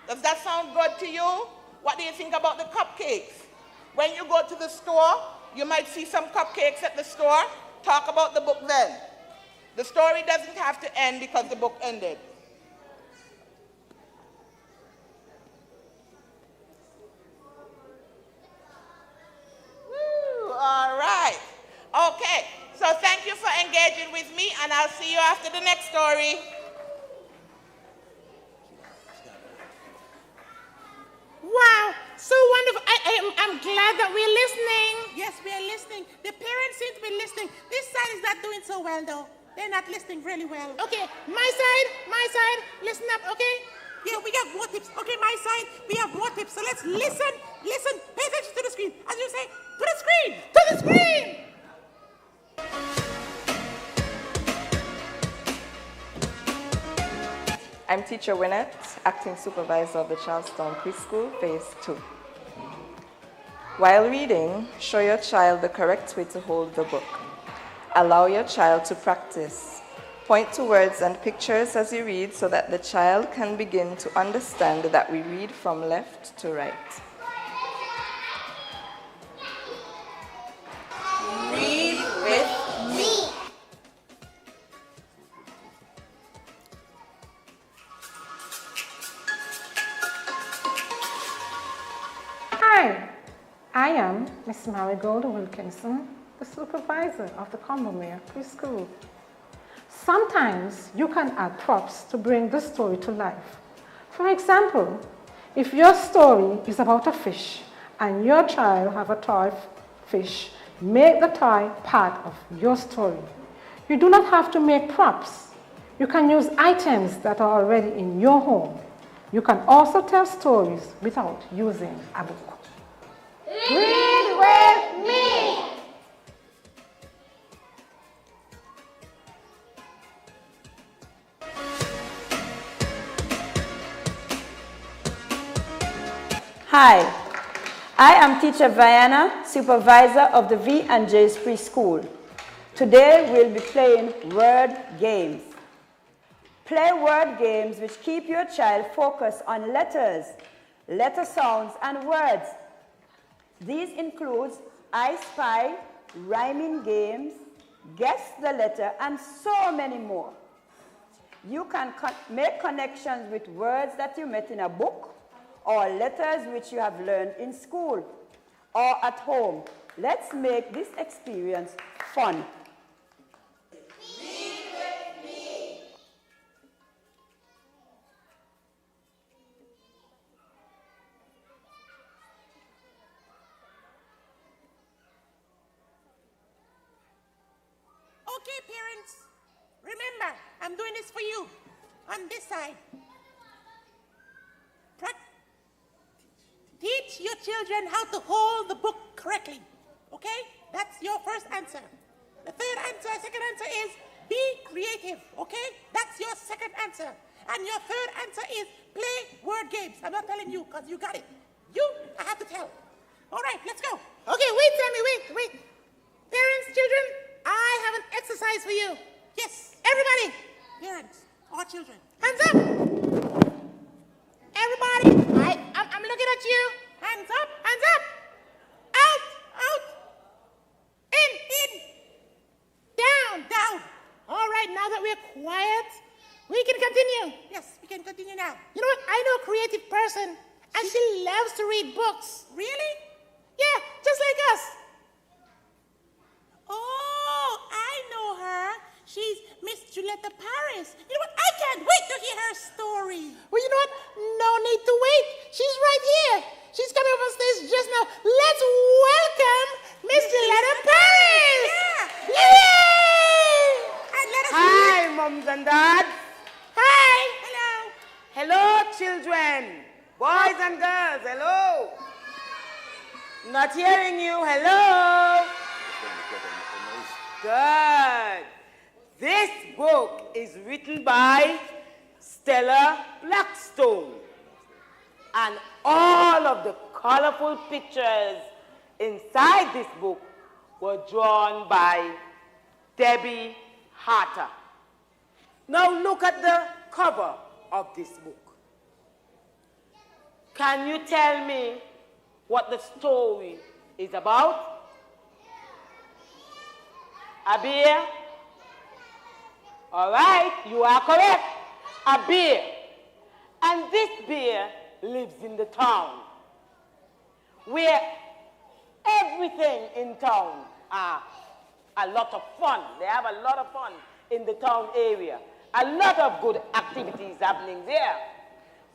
S19: Does that sound good to you? What do you think about the cupcakes? When you go to the store, you might see some cupcakes at the store. Talk about the book then. The story doesn't have to end because the book ended. Woo, all right. Okay, so thank you for engaging. with me, and I'll see you after the next story.
S15: Wow, so wonderful. I'm glad that we're listening. Yes, we are listening. The parents seem to be listening. This side is not doing so well, though. They're not listening really well. Okay, my side, listen up, okay? Yeah, we got more tips. Okay, my side, we have more tips. So let's listen, pay attention to the screen. As you say, to the screen, to the screen!
S4: I'm Teacher Winnett, Acting Supervisor of the Charlestown Preschool, Phase 2. While reading, show your child the correct way to hold the book. Allow your child to practice. Point to words and pictures as you read so that the child can begin to understand that we read from left to right.
S19: Read with me.
S12: Hi, I am Miss Marigold Wilkinson, the supervisor of the Combermere Preschool. Sometimes you can add props to bring the story to life. For example, if your story is about a fish and your child have a toy fish, make the toy part of your story. You do not have to make props. You can use items that are already in your home. You can also tell stories without using a book.
S15: Read with me!
S10: Hi, I am Teacher Vianna, Supervisor of the V&J's Preschool. Today we'll be playing word games. Play word games which keep your child focused on letters, letter sounds, and words. These include I Spy, rhyming games, guess the letter, and so many more. You can make connections with words that you met in a book or letters which you have learned in school or at home. Let's make this experience fun.
S15: Okay, parents, remember, I'm doing this for you on this side. Teach your children how to hold the book correctly, okay? That's your first answer. The second answer is be creative, okay? That's your second answer. And your third answer is play word games. I'm not telling you because you got it. I have to tell. All right, let's go. Okay, wait. Parents, children, I have an exercise for you. Yes, everybody. Parents, all children. Hands up. Everybody, I'm looking at you. Hands up. Out. In. Down. All right, now that we're quiet, we can continue. Yes, we can continue now. You know what? I know a creative person, and she loves to read books. Really? Yeah, just like us. Oh, I know her. She's Miss Julietta Paris. You know what? I can't wait to hear her story. Well, you know what? No need to wait. She's right here. She's coming up on stage just now. Let's welcome Miss Julietta Paris. Yeah. Yay! And let us
S23: Hi, moms and dads.
S15: Hi.
S23: Hello, children. Boys and girls, hello. Not hearing you, hello. Good. This book is written by Stella Blackstone. And all of the colorful pictures inside this book were drawn by Debbie Harter. Now look at the cover of this book. Can you tell me what the story is about? A bear? All right, you are correct. A bear. And this bear lives in the town, where everything in town are a lot of fun. They have a lot of fun. in the town area. A lot of good activities happening there.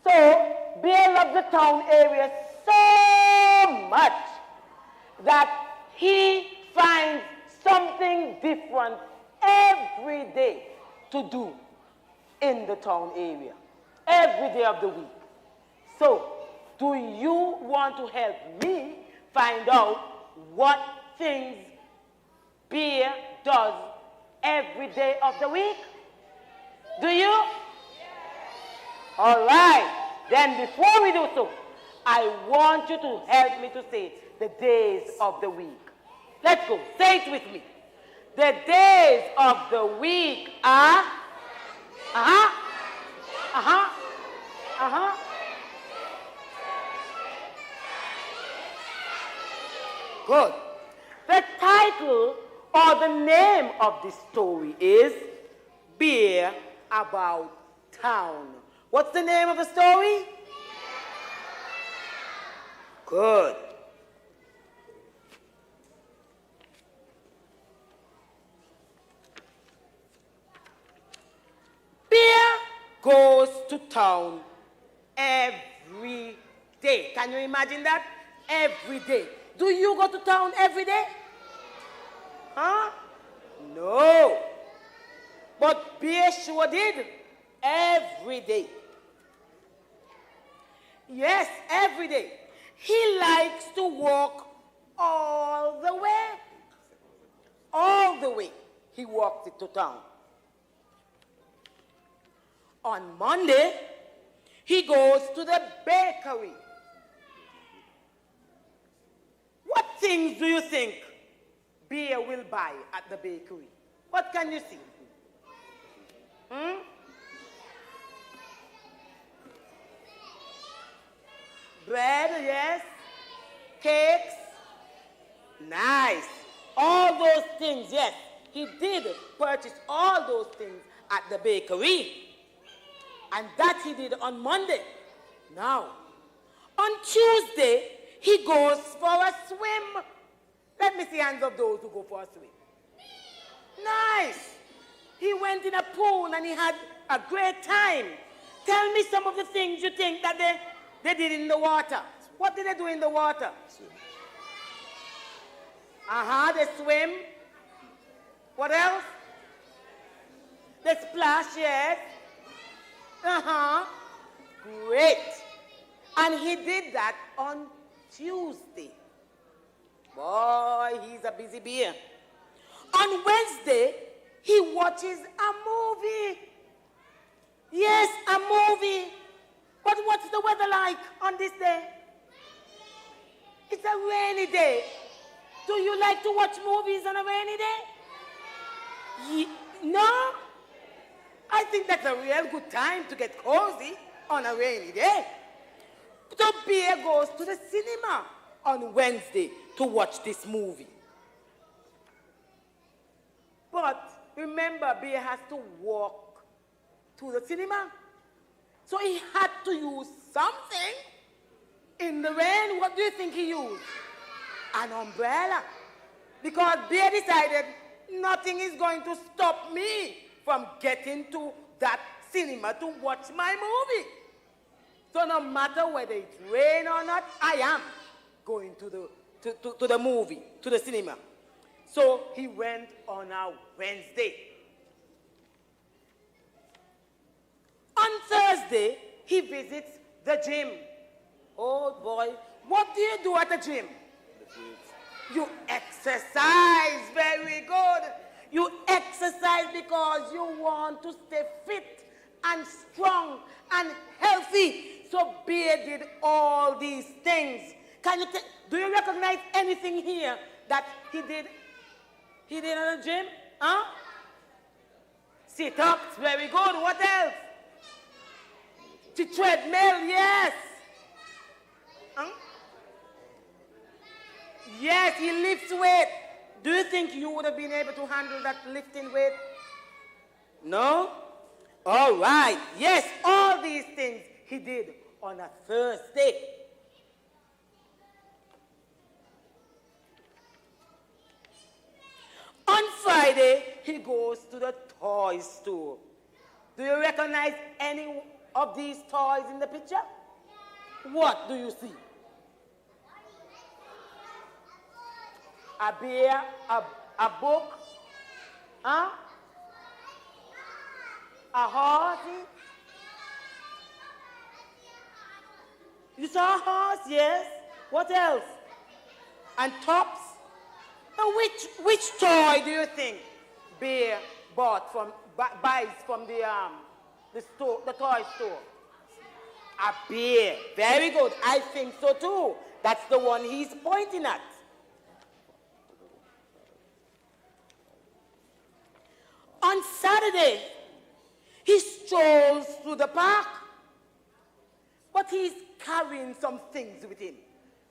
S23: So, Bear loves the town area so much that he finds something different every day to do in the town area, every day of the week. So, do you want to help me find out what things Bear does every day of the week? Do you? All right. Then before we do so, I want you to help me to say the days of the week. Let's go. Say it with me. The days of the week are... Good. The title or the name of this story is Bear About Town. What's the name of the story? Good. Bear goes to town every day. Can you imagine that? Every day. Do you go to town every day? Huh? No. But Bear sure did. Every day. Yes, every day. He likes to walk all the way. All the way. He walks it to town. On Monday, he goes to the bakery. What things do you think Bear will buy at the bakery? What can you see? Bread, yes. Cakes. Nice. All those things, yes. He did purchase all those things at the bakery. And that he did on Monday. Now, on Tuesday, he goes for a swim. Let me see hands of those who go for a swim. Nice. He went in a pool and he had a great time. Tell me some of the things you think that they did in the water. What did they do in the water? Swim. They swim. What else? They splash, yes. Great. And he did that on Tuesday. Boy, he's a busy bear. On Wednesday, he watches a movie. Yes, a movie. But what's the weather like on this day? It's a rainy day. Do you like to watch movies on a rainy day? No? I think that's a real good time to get cozy on a rainy day. So Bear goes to the cinema on Wednesday to watch this movie. But remember, Bear has to walk to the cinema. So he had to use something. In the rain, what do you think he used? An umbrella. Because Bear decided nothing is going to stop me from getting to that cinema to watch my movie. So no matter whether it's rain or not, I am going to the movie, to the cinema. So he went on a Wednesday. On Thursday, he visits the gym. Oh boy, what do you do at the gym? You exercise, very good. You exercise because you want to stay fit and strong and healthy. So Bear did all these things. Do you recognize anything here that he did? He did at the gym? Huh? Sit-ups, very good. What else? The treadmill, yes. Huh? Yes, he lifts weight. Do you think you would have been able to handle that lifting weight? No? All right. Yes, all these things he did on a Thursday. On Friday, he goes to the toy store. Do you recognize any of these toys in the picture? What do you see? A bear, a book, huh? A horse. You saw a horse, yes. What else? And tops. Now which toy do you think Bear buys from the store, the toy store? A bear. Very good. I think so too. That's the one he's pointing at. On Saturday, he strolls through the park, but he's carrying some things with him.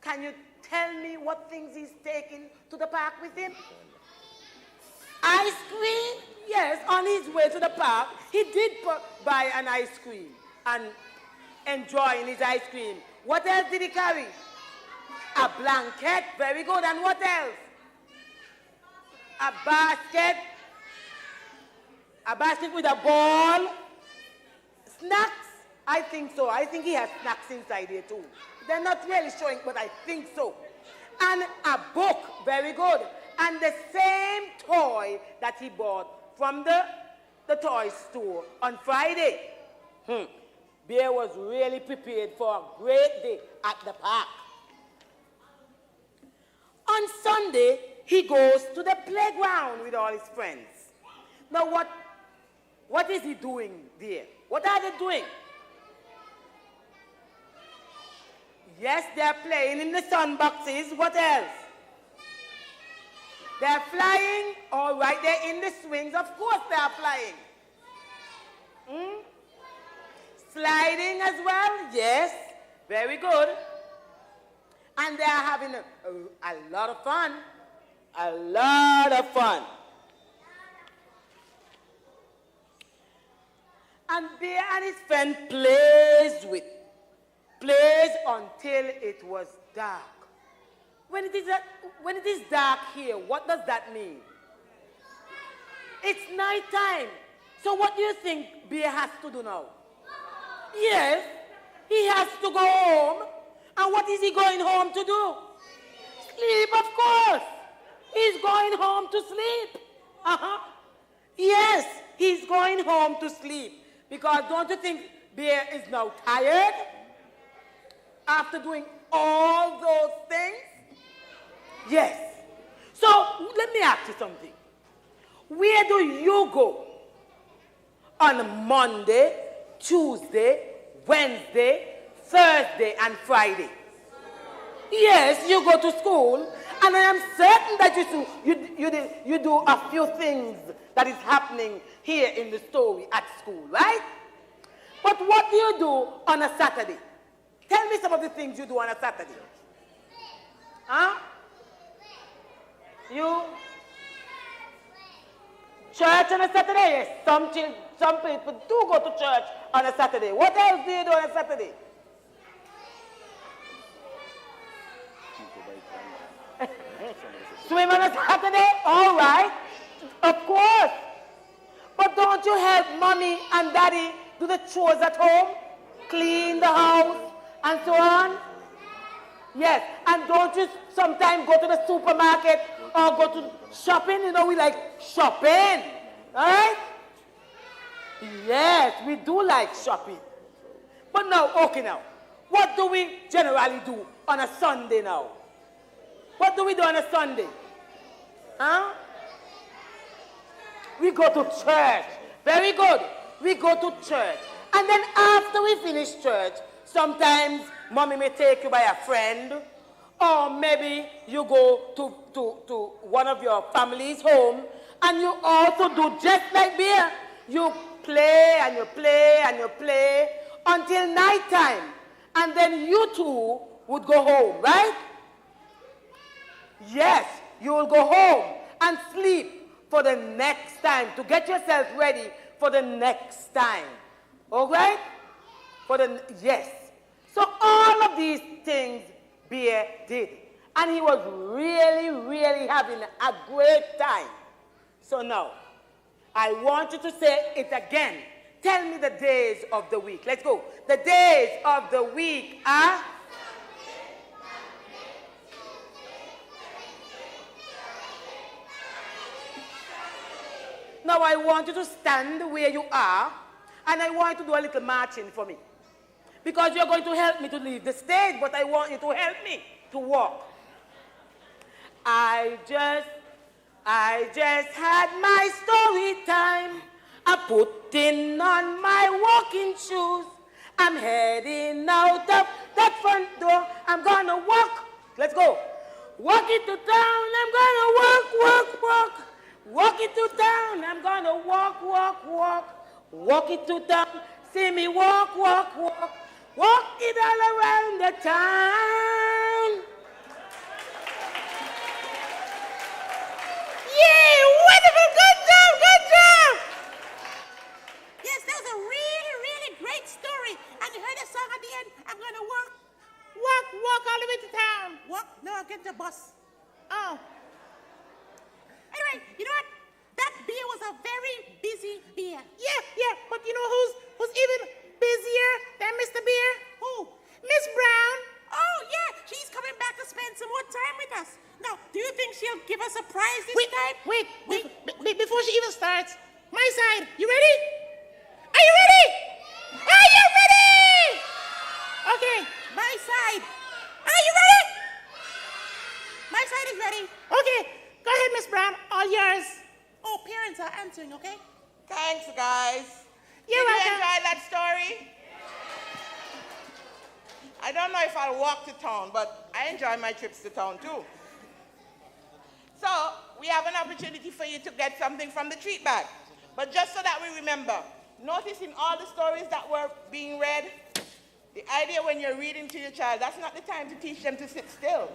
S23: Can you tell me what things he's taking to the park with him? Ice cream? Yes, on his way to the park, he did buy an ice cream and enjoying his ice cream. What else did he carry? A blanket, very good. And what else? A basket. A basket with a ball. Snacks? I think so. I think he has snacks inside here too. They're not really showing, but I think so. And a book, very good. And the same toy that he bought from the toy store on Friday. Bear was really prepared for a great day at the park. On Sunday, he goes to the playground with all his friends. Now what is he doing there? What are they doing? Yes, they're playing in the sandboxes. What else? They're flying. All right, they're in the swings. Of course they're flying. Sliding as well? Yes. Very good. And they're having a lot of fun. A lot of fun. And Bear and his friend plays until it was dark. When it is dark here, what does that mean? It's night time. So what do you think Bear has to do now? Yes, he has to go home. And what is he going home to do? Sleep, of course. He's going home to sleep. Yes, he's going home to sleep. Because don't you think Bear is now tired after doing all those things? Yes. So let me ask you something. Where do you go on Monday, Tuesday, Wednesday, Thursday, and Friday? Yes, you go to school, and I am certain that you do a few things that is happening here in the story at school, right? But what do you do on a Saturday? Tell me some of the things you do on a Saturday. Huh? You? Church on a Saturday? Yes, some people do go to church on a Saturday. What else do you do on a Saturday? Swim on a Saturday? All right. Of course. But don't you help mommy and daddy do the chores at home? Clean the house and so on? Yes. And don't you sometimes go to the supermarket or go to shopping? You know, we like shopping. All right? Yes, we do like shopping. But now, okay now. What do we generally do on a Sunday now? What do we do on a Sunday? Huh? We go to church. Very good. We go to church. And then after we finish church, sometimes mommy may take you by a friend, or maybe you go to one of your family's home, and you also do just like Bear. You play and you play and you play until night time. And then you two would go home, right? Yes, you will go home and sleep for the next time, to get yourself ready for the next time. All right? Yes. So all of these things Bear did. And he was really, really having a great time. So now, I want you to say it again. Tell me the days of the week. Let's go. The days of the week are... Now I want you to stand where you are, and I want you to do a little marching for me. Because you're going to help me to leave the stage, but I want you to help me to walk. I just had my story time. I'm putting on my walking shoes. I'm heading out of that front door. I'm gonna walk. Let's go. Walk into town. I'm gonna walk. Walk into town. I'm gonna walk. Walk into town. See me walk. Walk it all around the town.
S15: Yay! Wonderful! Good job! Yes, that was a really, really great story. And you heard the song at the end. I'm gonna walk all the way to town. Walk? No, I'll get the bus. Oh. Anyway, you know what? That beer was a very busy beer. Yeah. But you know who's even busier than Mr. Beer? Who? Miss Brown. Oh, yeah. She's coming back to spend some more time with us. Now, do you think she'll give us a prize this time? Wait. Before she even starts, my side, you ready? Are you ready? Are you ready? Okay, my side. Are you ready? My side is ready. Okay, go ahead, Miss Brown. All yours. Oh, parents are answering, okay?
S19: Thanks, guys.
S15: Did
S19: you enjoy that story? I don't know if I'll walk to town, but I enjoy my trips to town too. So, we have an opportunity for you to get something from the treat bag. But just so that we remember, notice in all the stories that were being read, the idea when you're reading to your child, that's not the time to teach them to sit still.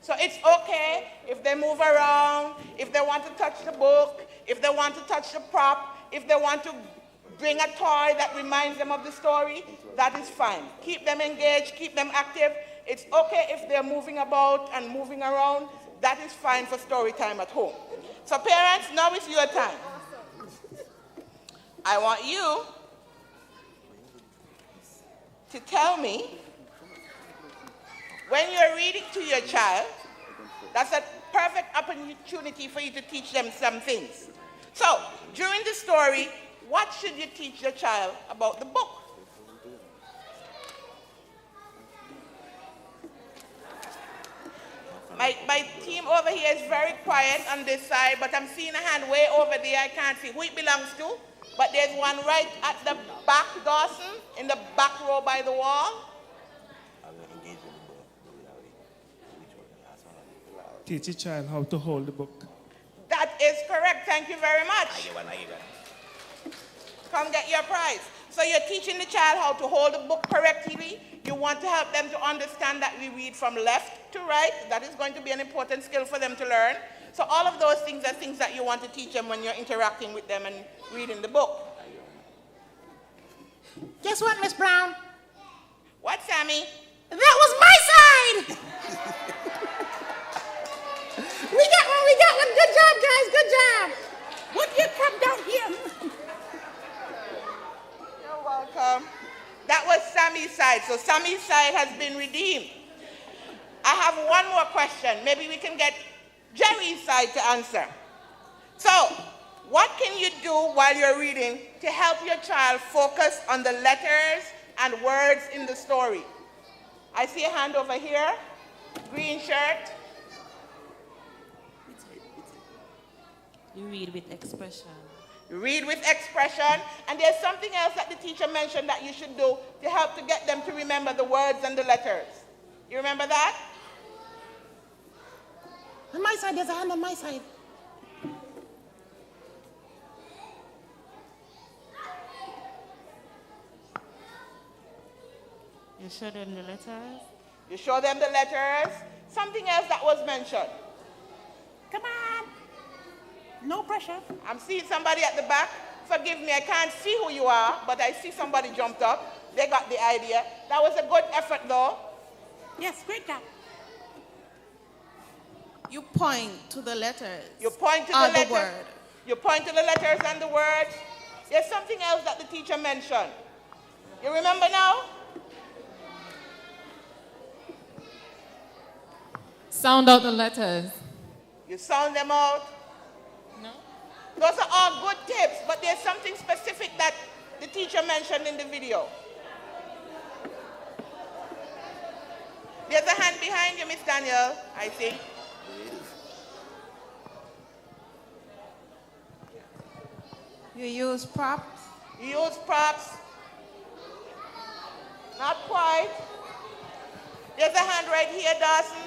S19: So it's okay if they move around, if they want to touch the book, if they want to touch the prop, if they want to bring a toy that reminds them of the story, that is fine. Keep them engaged, keep them active. It's okay if they're moving about and moving around. That is fine for story time at home. So parents, now it's your time. I want you to tell me when you're reading to your child, that's a perfect opportunity for you to teach them some things. So, during the story, what should you teach your child about the book? My team over here is very quiet on this side, but I'm seeing a hand way over there. I can't see who it belongs to. But there's one right at the back, Dawson, in the back row by the wall.
S7: Teach your child how to hold the book.
S19: That is correct. Thank you very much. Come get your prize. So you're teaching the child how to hold the book correctly. You want to help them to understand that we read from left to right. That is going to be an important skill for them to learn. So all of those things are things that you want to teach them when you're interacting with them and reading the book.
S15: Guess what, Miss Brown?
S19: What, Sammy?
S15: That was my side! We got one. Good job, guys. Good job. Would you come down here?
S19: You're welcome. That was Sammy's side. So Sammy's side has been redeemed. I have one more question. Maybe we can get Jerry's side to answer. So, what can you do while you're reading to help your child focus on the letters and words in the story? I see a hand over here. Green shirt.
S11: You read with expression.
S19: You read with expression. And there's something else that the teacher mentioned that you should do to help to get them to remember the words and the letters. You remember that?
S15: On my side, there's a hand on my side.
S11: You show them the letters?
S19: You show them the letters. Something else that was mentioned.
S15: Come on. No pressure.
S19: I'm seeing somebody at the back. Forgive me, I can't see who you are, but I see somebody jumped up. They got the idea. That was a good effort, though.
S15: Yes, great job.
S8: You point to the letters.
S19: You point to
S8: or
S19: the letter.
S8: word.
S19: You point to the letters and the words. There's something else that the teacher mentioned. You remember now?
S3: Sound out the letters.
S19: You sound them out.
S3: No.
S19: Those are all good tips, but there's something specific that the teacher mentioned in the video. There's a hand behind you, Miss Daniel, I think.
S13: You use props?
S19: You use props. Not quite. There's a hand right here, Dawson.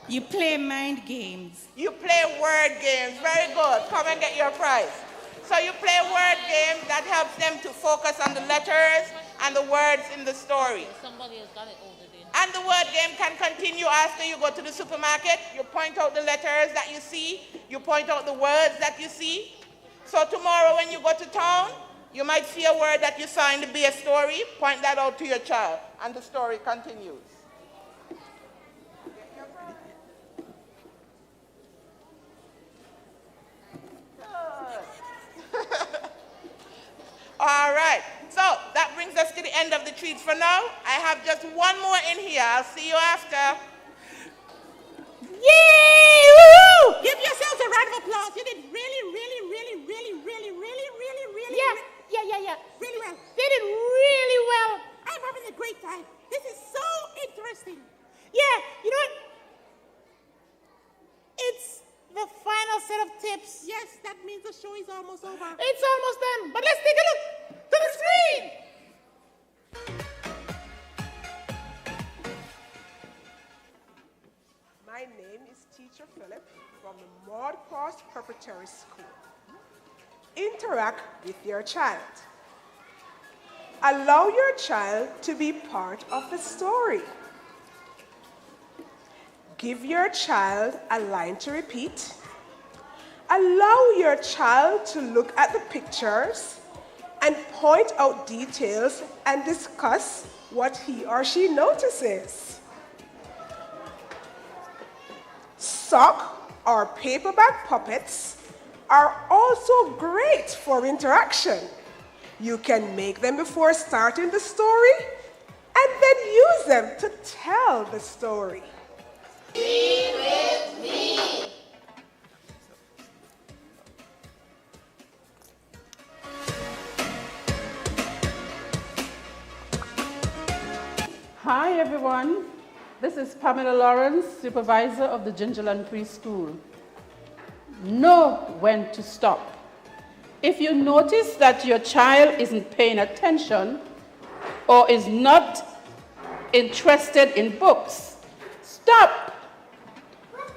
S13: You play mind games.
S19: You play word games. Very good. Come and get your prize. So you play word games that helps them to focus on the letters and the words in the story.
S3: Somebody has got it over there.
S19: And the word game can continue after you go to the supermarket. You point out the letters that you see. You point out the words that you see. So tomorrow when you go to town, you might see a word that you saw in the beer story. Point that out to your child, and the story continues. All right, so that brings us to the end of the treats for now. I have just one more in here. I'll see you after.
S15: Yay! Woo! Give yourselves a round of applause. You did really really well. They did really well. I'm having a great time. This is so interesting. Yeah, you know what? It's the final set of tips. Yes, that means the show is almost over. It's almost done. But let's take a look to the screen.
S14: My name is Teacher Philip from the Maud Cross Preparatory School. Interact with your child. Allow your child to be part of the story. Give your child a line to repeat. Allow your child to look at the pictures and point out details and discuss what he or she notices. Sock or paperback puppets are also great for interaction. You can make them before starting the story and then use them to tell the story.
S24: Read with me.
S25: Hi everyone, this is Pamela Lawrence, supervisor of the Gingerland Preschool. Know when to stop. If you notice that your child isn't paying attention or is not interested in books, stop.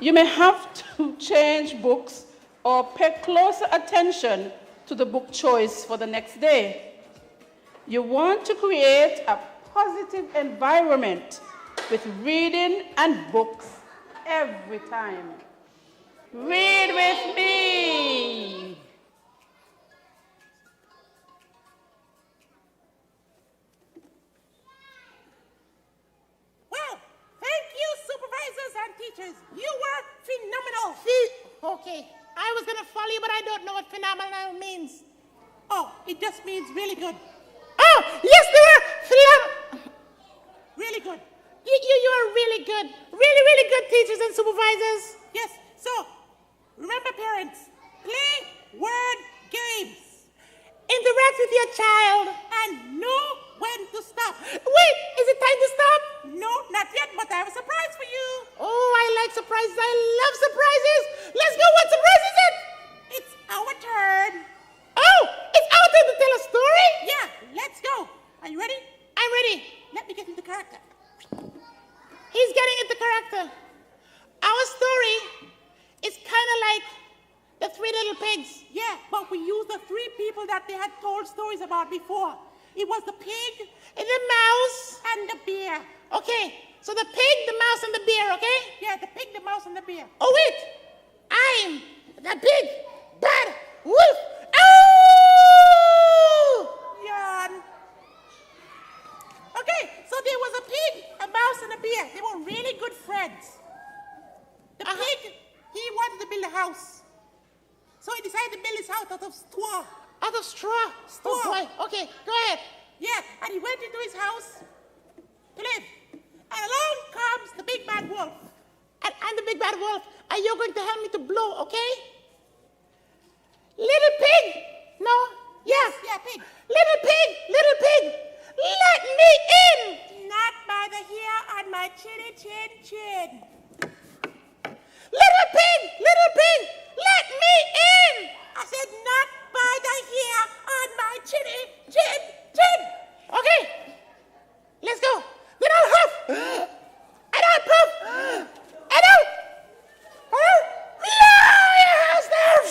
S25: You may have to change books or pay closer attention to the book choice for the next day. You want to create a positive environment with reading and books every time. Read with me.
S15: Well, thank you, supervisors and teachers. You were phenomenal. Okay, I was going to follow you, but I don't know what phenomenal means. Oh, it just means really good. Oh, yes, they were really good. You are really good. Really good teachers and supervisors. Yes, so remember, parents, play word games. Interact with your child and know when to stop. Wait, is it time to stop? No, not yet, but I have a surprise for you. Oh, I like surprises. I love surprises. Let's go. What surprise is it? It's our turn. Oh, it's our turn to tell a story? Yeah, let's go. Are you ready? I'm ready. Let me get into character. He's getting into character. Our story is kind of like the Three Little Pigs. Yeah, but we used the three people that they had told stories about before. It was the pig, and the mouse, and the bear. Okay, so the pig, the mouse, and the bear, okay? Yeah, the pig, the mouse, and the bear. Oh, wait! I'm the big, bad wolf. Oh! Yawn. Okay, so there was a pig, a mouse, and a bear. They were really good friends. house. So he decided to build his house out of straw.
S23: Out of straw?
S15: Straw.
S23: Oh boy. Okay, go ahead.
S15: Yeah, and he went into his house to live. And along comes the big bad wolf.
S23: And I'm the big bad wolf. Are you going to help me to blow, okay? Little pig. No?
S15: Yes, yeah, pig.
S23: Little pig, let me in.
S15: Not by the hair on my chinny chin chin.
S23: Little pig, let me in.
S15: I said not by the hair on my chinny chin chin.
S23: Okay, let's go. Then I'll huff, and I'll puff, and I'll blow your house down.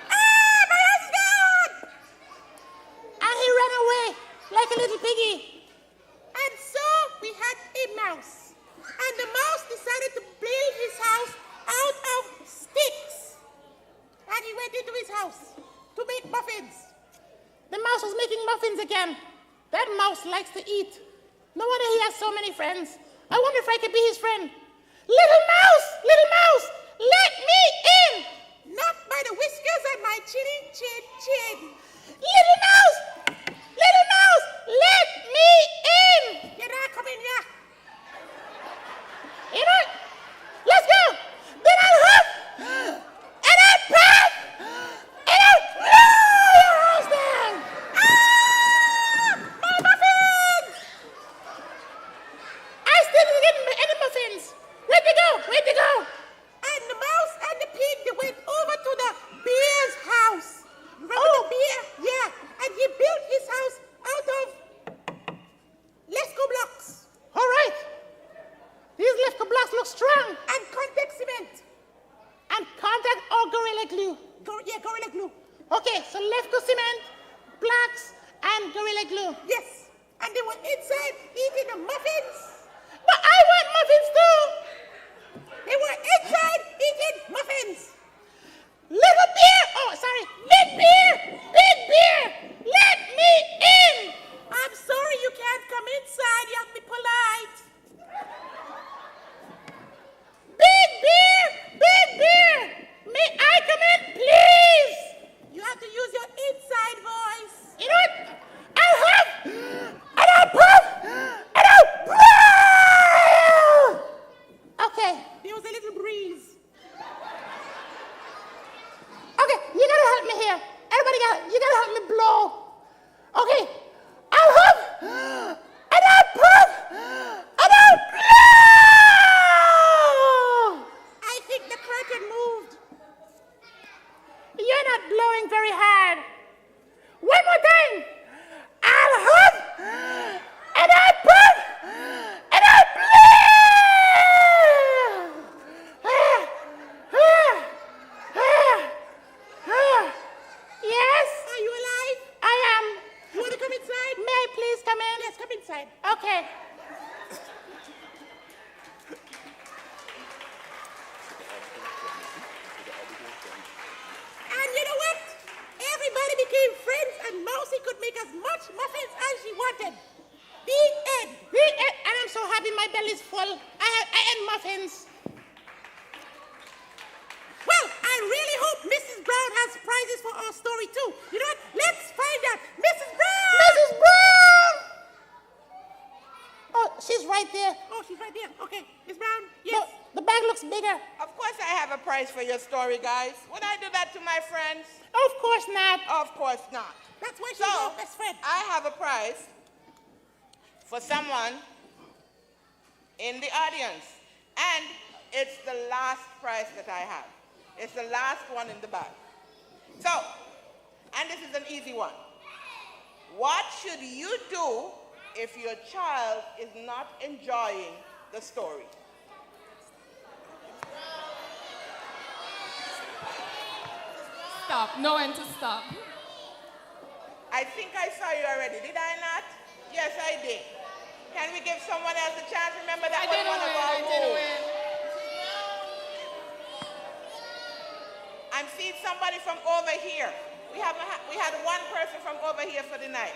S15: My house is down.
S23: And he ran away like a little piggy.
S15: And so we had a mouse. And the mouse decided to build his house out of sticks. And he went into his house to make muffins.
S23: The mouse was making muffins again. That mouse likes to eat. No wonder he has so many friends. I wonder if I could be his friend. Little mouse, let me in.
S15: Not by the whiskers on my chinny chin chin.
S23: Little mouse, let me in.
S15: You're not coming here.
S23: You know what? Let's go. Then I'll huff, and I'll puff, and I'll blow your house down.
S15: My muffins!
S23: I still didn't get any muffins. Where'd they go?
S15: And the mouse and the pig, they went over to the bear's house. Remember the bear? Yeah. And he built his house out of Lesco blocks.
S23: All right. These Lefko blocks look strong.
S15: And contact cement.
S23: And contact or Gorilla Glue.
S15: Gorilla Glue.
S23: Okay, so Lefko cement, blocks, and Gorilla Glue.
S15: Yes. And they were inside eating the muffins.
S23: But I want muffins too.
S15: They were inside eating muffins.
S23: Little beer. Oh, sorry. Big beer. Let me in.
S15: I'm sorry you can't come inside. You have to be polite.
S23: Big beer. May I come in, please?
S15: You have to use your inside voice.
S23: You know what? I'll huff, and I'll puff, and I'll blow. Okay.
S15: There was a little breeze.
S23: Okay, you gotta help me here. You gotta help me blow. Okay, I'll huff, and I'll puff, and I'll blow.
S15: I think the curtain moved.
S23: You're not blowing very hard. One more time. I'll huff, and I'll puff, and I'll blow. Yes?
S15: Are you alive?
S23: I am.
S15: You want to come inside?
S23: May I please come in?
S15: Yes, come inside.
S23: Okay.
S15: And you know what? Everybody became friends and Mousy could make as much muffins as she wanted. The end.
S23: And I'm so happy my belly's full. I ate muffins.
S15: Well, I really hope Mrs. Brown has prizes for our story too. You know what? Let's find out. Mrs. Brown!
S23: Mrs. Brown! Oh, she's right there.
S15: Oh, she's right there. Okay. Miss Brown? Yes.
S23: No, the bag looks bigger.
S19: Of course I have a prize for your story, guys. Would I do that to my friends?
S23: Of course not.
S19: Of course not.
S15: That's why she's our best friend.
S19: I have a prize for someone in the audience. And it's the last prize that I have. It's the last one in the bag. So, and this is an easy one. What should you do if your child is not enjoying the story?
S3: Stop. Know when to stop.
S19: I think I saw you already. Did I not? Yes, I did. Can we give someone else a chance? Remember that was one of our rules. I'm seeing somebody from over here. We had one person from over here for the night.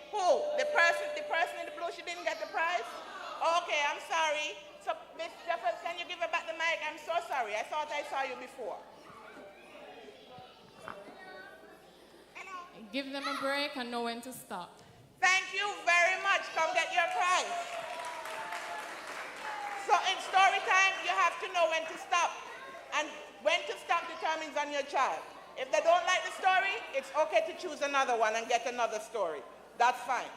S19: Who? The person in the blue, she didn't get the prize? Okay, I'm sorry. So, Miss Jeffers, can you give her back the mic? I'm so sorry. I thought I saw you before.
S3: Give them a break and know when to stop.
S19: Thank you very much. Come get your prize. So in story time, you have to know when to stop. And when to stop determines on your child. If they don't like the story, it's okay to choose another one and get another story. That's fine.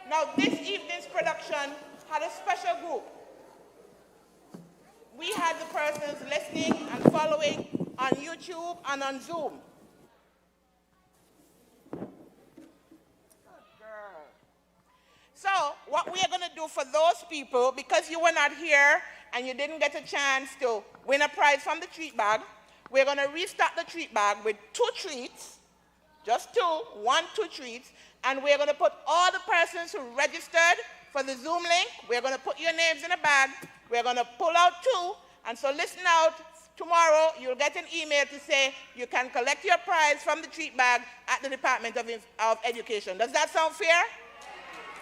S19: Now, this evening's production had a special group. We had the persons listening and following on YouTube and on Zoom. So what we are going to do for those people, because you were not here and you didn't get a chance to win a prize from the treat bag, we're going to restart the treat bag with 2 treats, just 2, 1, 2 treats, and we're going to put all the persons who registered for the Zoom link, we're going to put your names in a bag, we're going to pull out 2, and so listen out. Tomorrow, you'll get an email to say you can collect your prize from the treat bag at the Department of Education. Does that sound fair?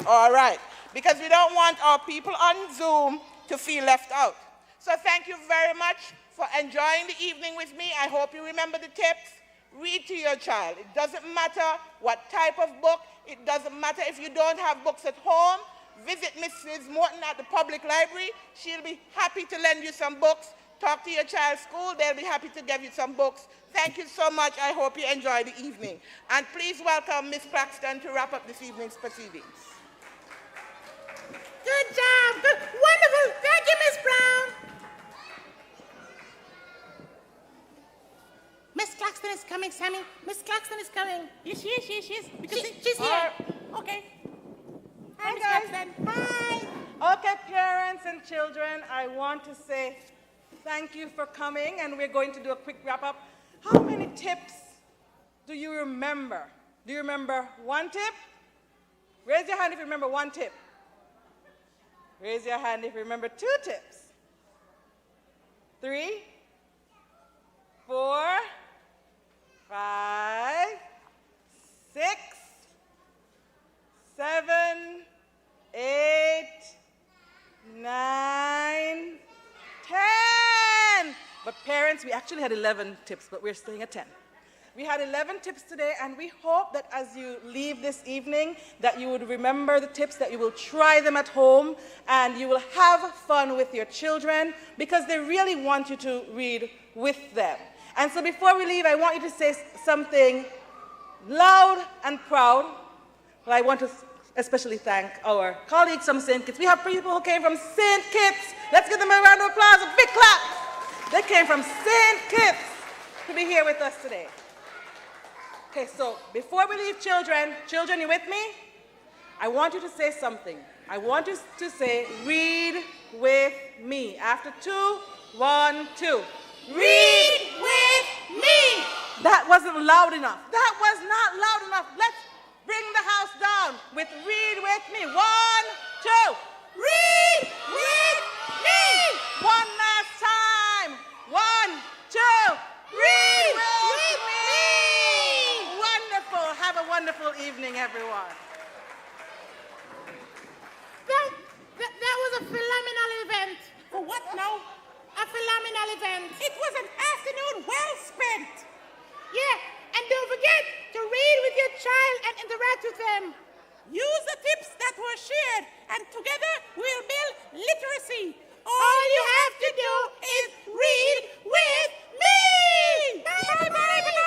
S19: All right, because we don't want our people on Zoom to feel left out. So thank you very much for enjoying the evening with me. I hope you remember the tips. Read to your child. It doesn't matter what type of book. It doesn't matter if you don't have books at home. Visit Mrs. Morton at the public library. She'll be happy to lend you some books. Talk to your child's school. They'll be happy to give you some books. Thank you so much. I hope you enjoy the evening. And please welcome Miss Claxton to wrap up this evening's proceedings.
S15: Good job. Good. Wonderful. Thank you, Miss Brown. Miss Claxton is coming, Sammy. Miss Claxton is coming. Yes, she is. Because she's here. Okay. Hi, Miss Claxton. Hi.
S1: Okay, parents and children, I want to say thank you for coming, and we're going to do a quick wrap-up. How many tips do you remember? Do you remember 1 tip? Raise your hand if you remember 1 tip. Raise your hand if you remember 2 tips. 3, 4, 5, 6, 7, 8, 9, 10. But parents, we actually had 11 tips, but we're staying at 10. We had 11 tips today, and we hope that as you leave this evening, that you would remember the tips, that you will try them at home, and you will have fun with your children, because they really want you to read with them. And so before we leave, I want you to say something loud and proud. Well, I want to especially thank our colleagues from St. Kitts. We have people who came from St. Kitts. Let's give them a round of applause, a big clap. They came from St. Kitts to be here with us today. Okay, so before we leave, children, you with me? I want you to say something. I want you to say, read with me. After 2, 1, 2. Read with me. That wasn't loud enough. That was not loud enough. Let's bring the house down with read with me. 1, 2. Read with me. One last time. 1, 2. Read with me. Wonderful. Have a wonderful evening, everyone.
S15: That was a phenomenal event. For what now? A phenomenal event. It was an afternoon well spent. Yeah, and don't forget to read with your child and interact with them. Use the tips that were shared, and together we'll build literacy. All you have to do is read with me. Bye, bye, bye, bye.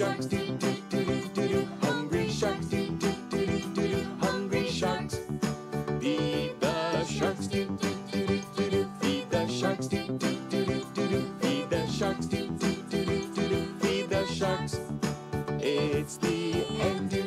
S6: sharks, do do do do do do. Hungry sharks, do do do do do do. Hungry sharks. Feed the sharks, do do do do do do. Feed the sharks, do do do do do do. Feed the sharks, do do do do do do. Feed the sharks. It's the end.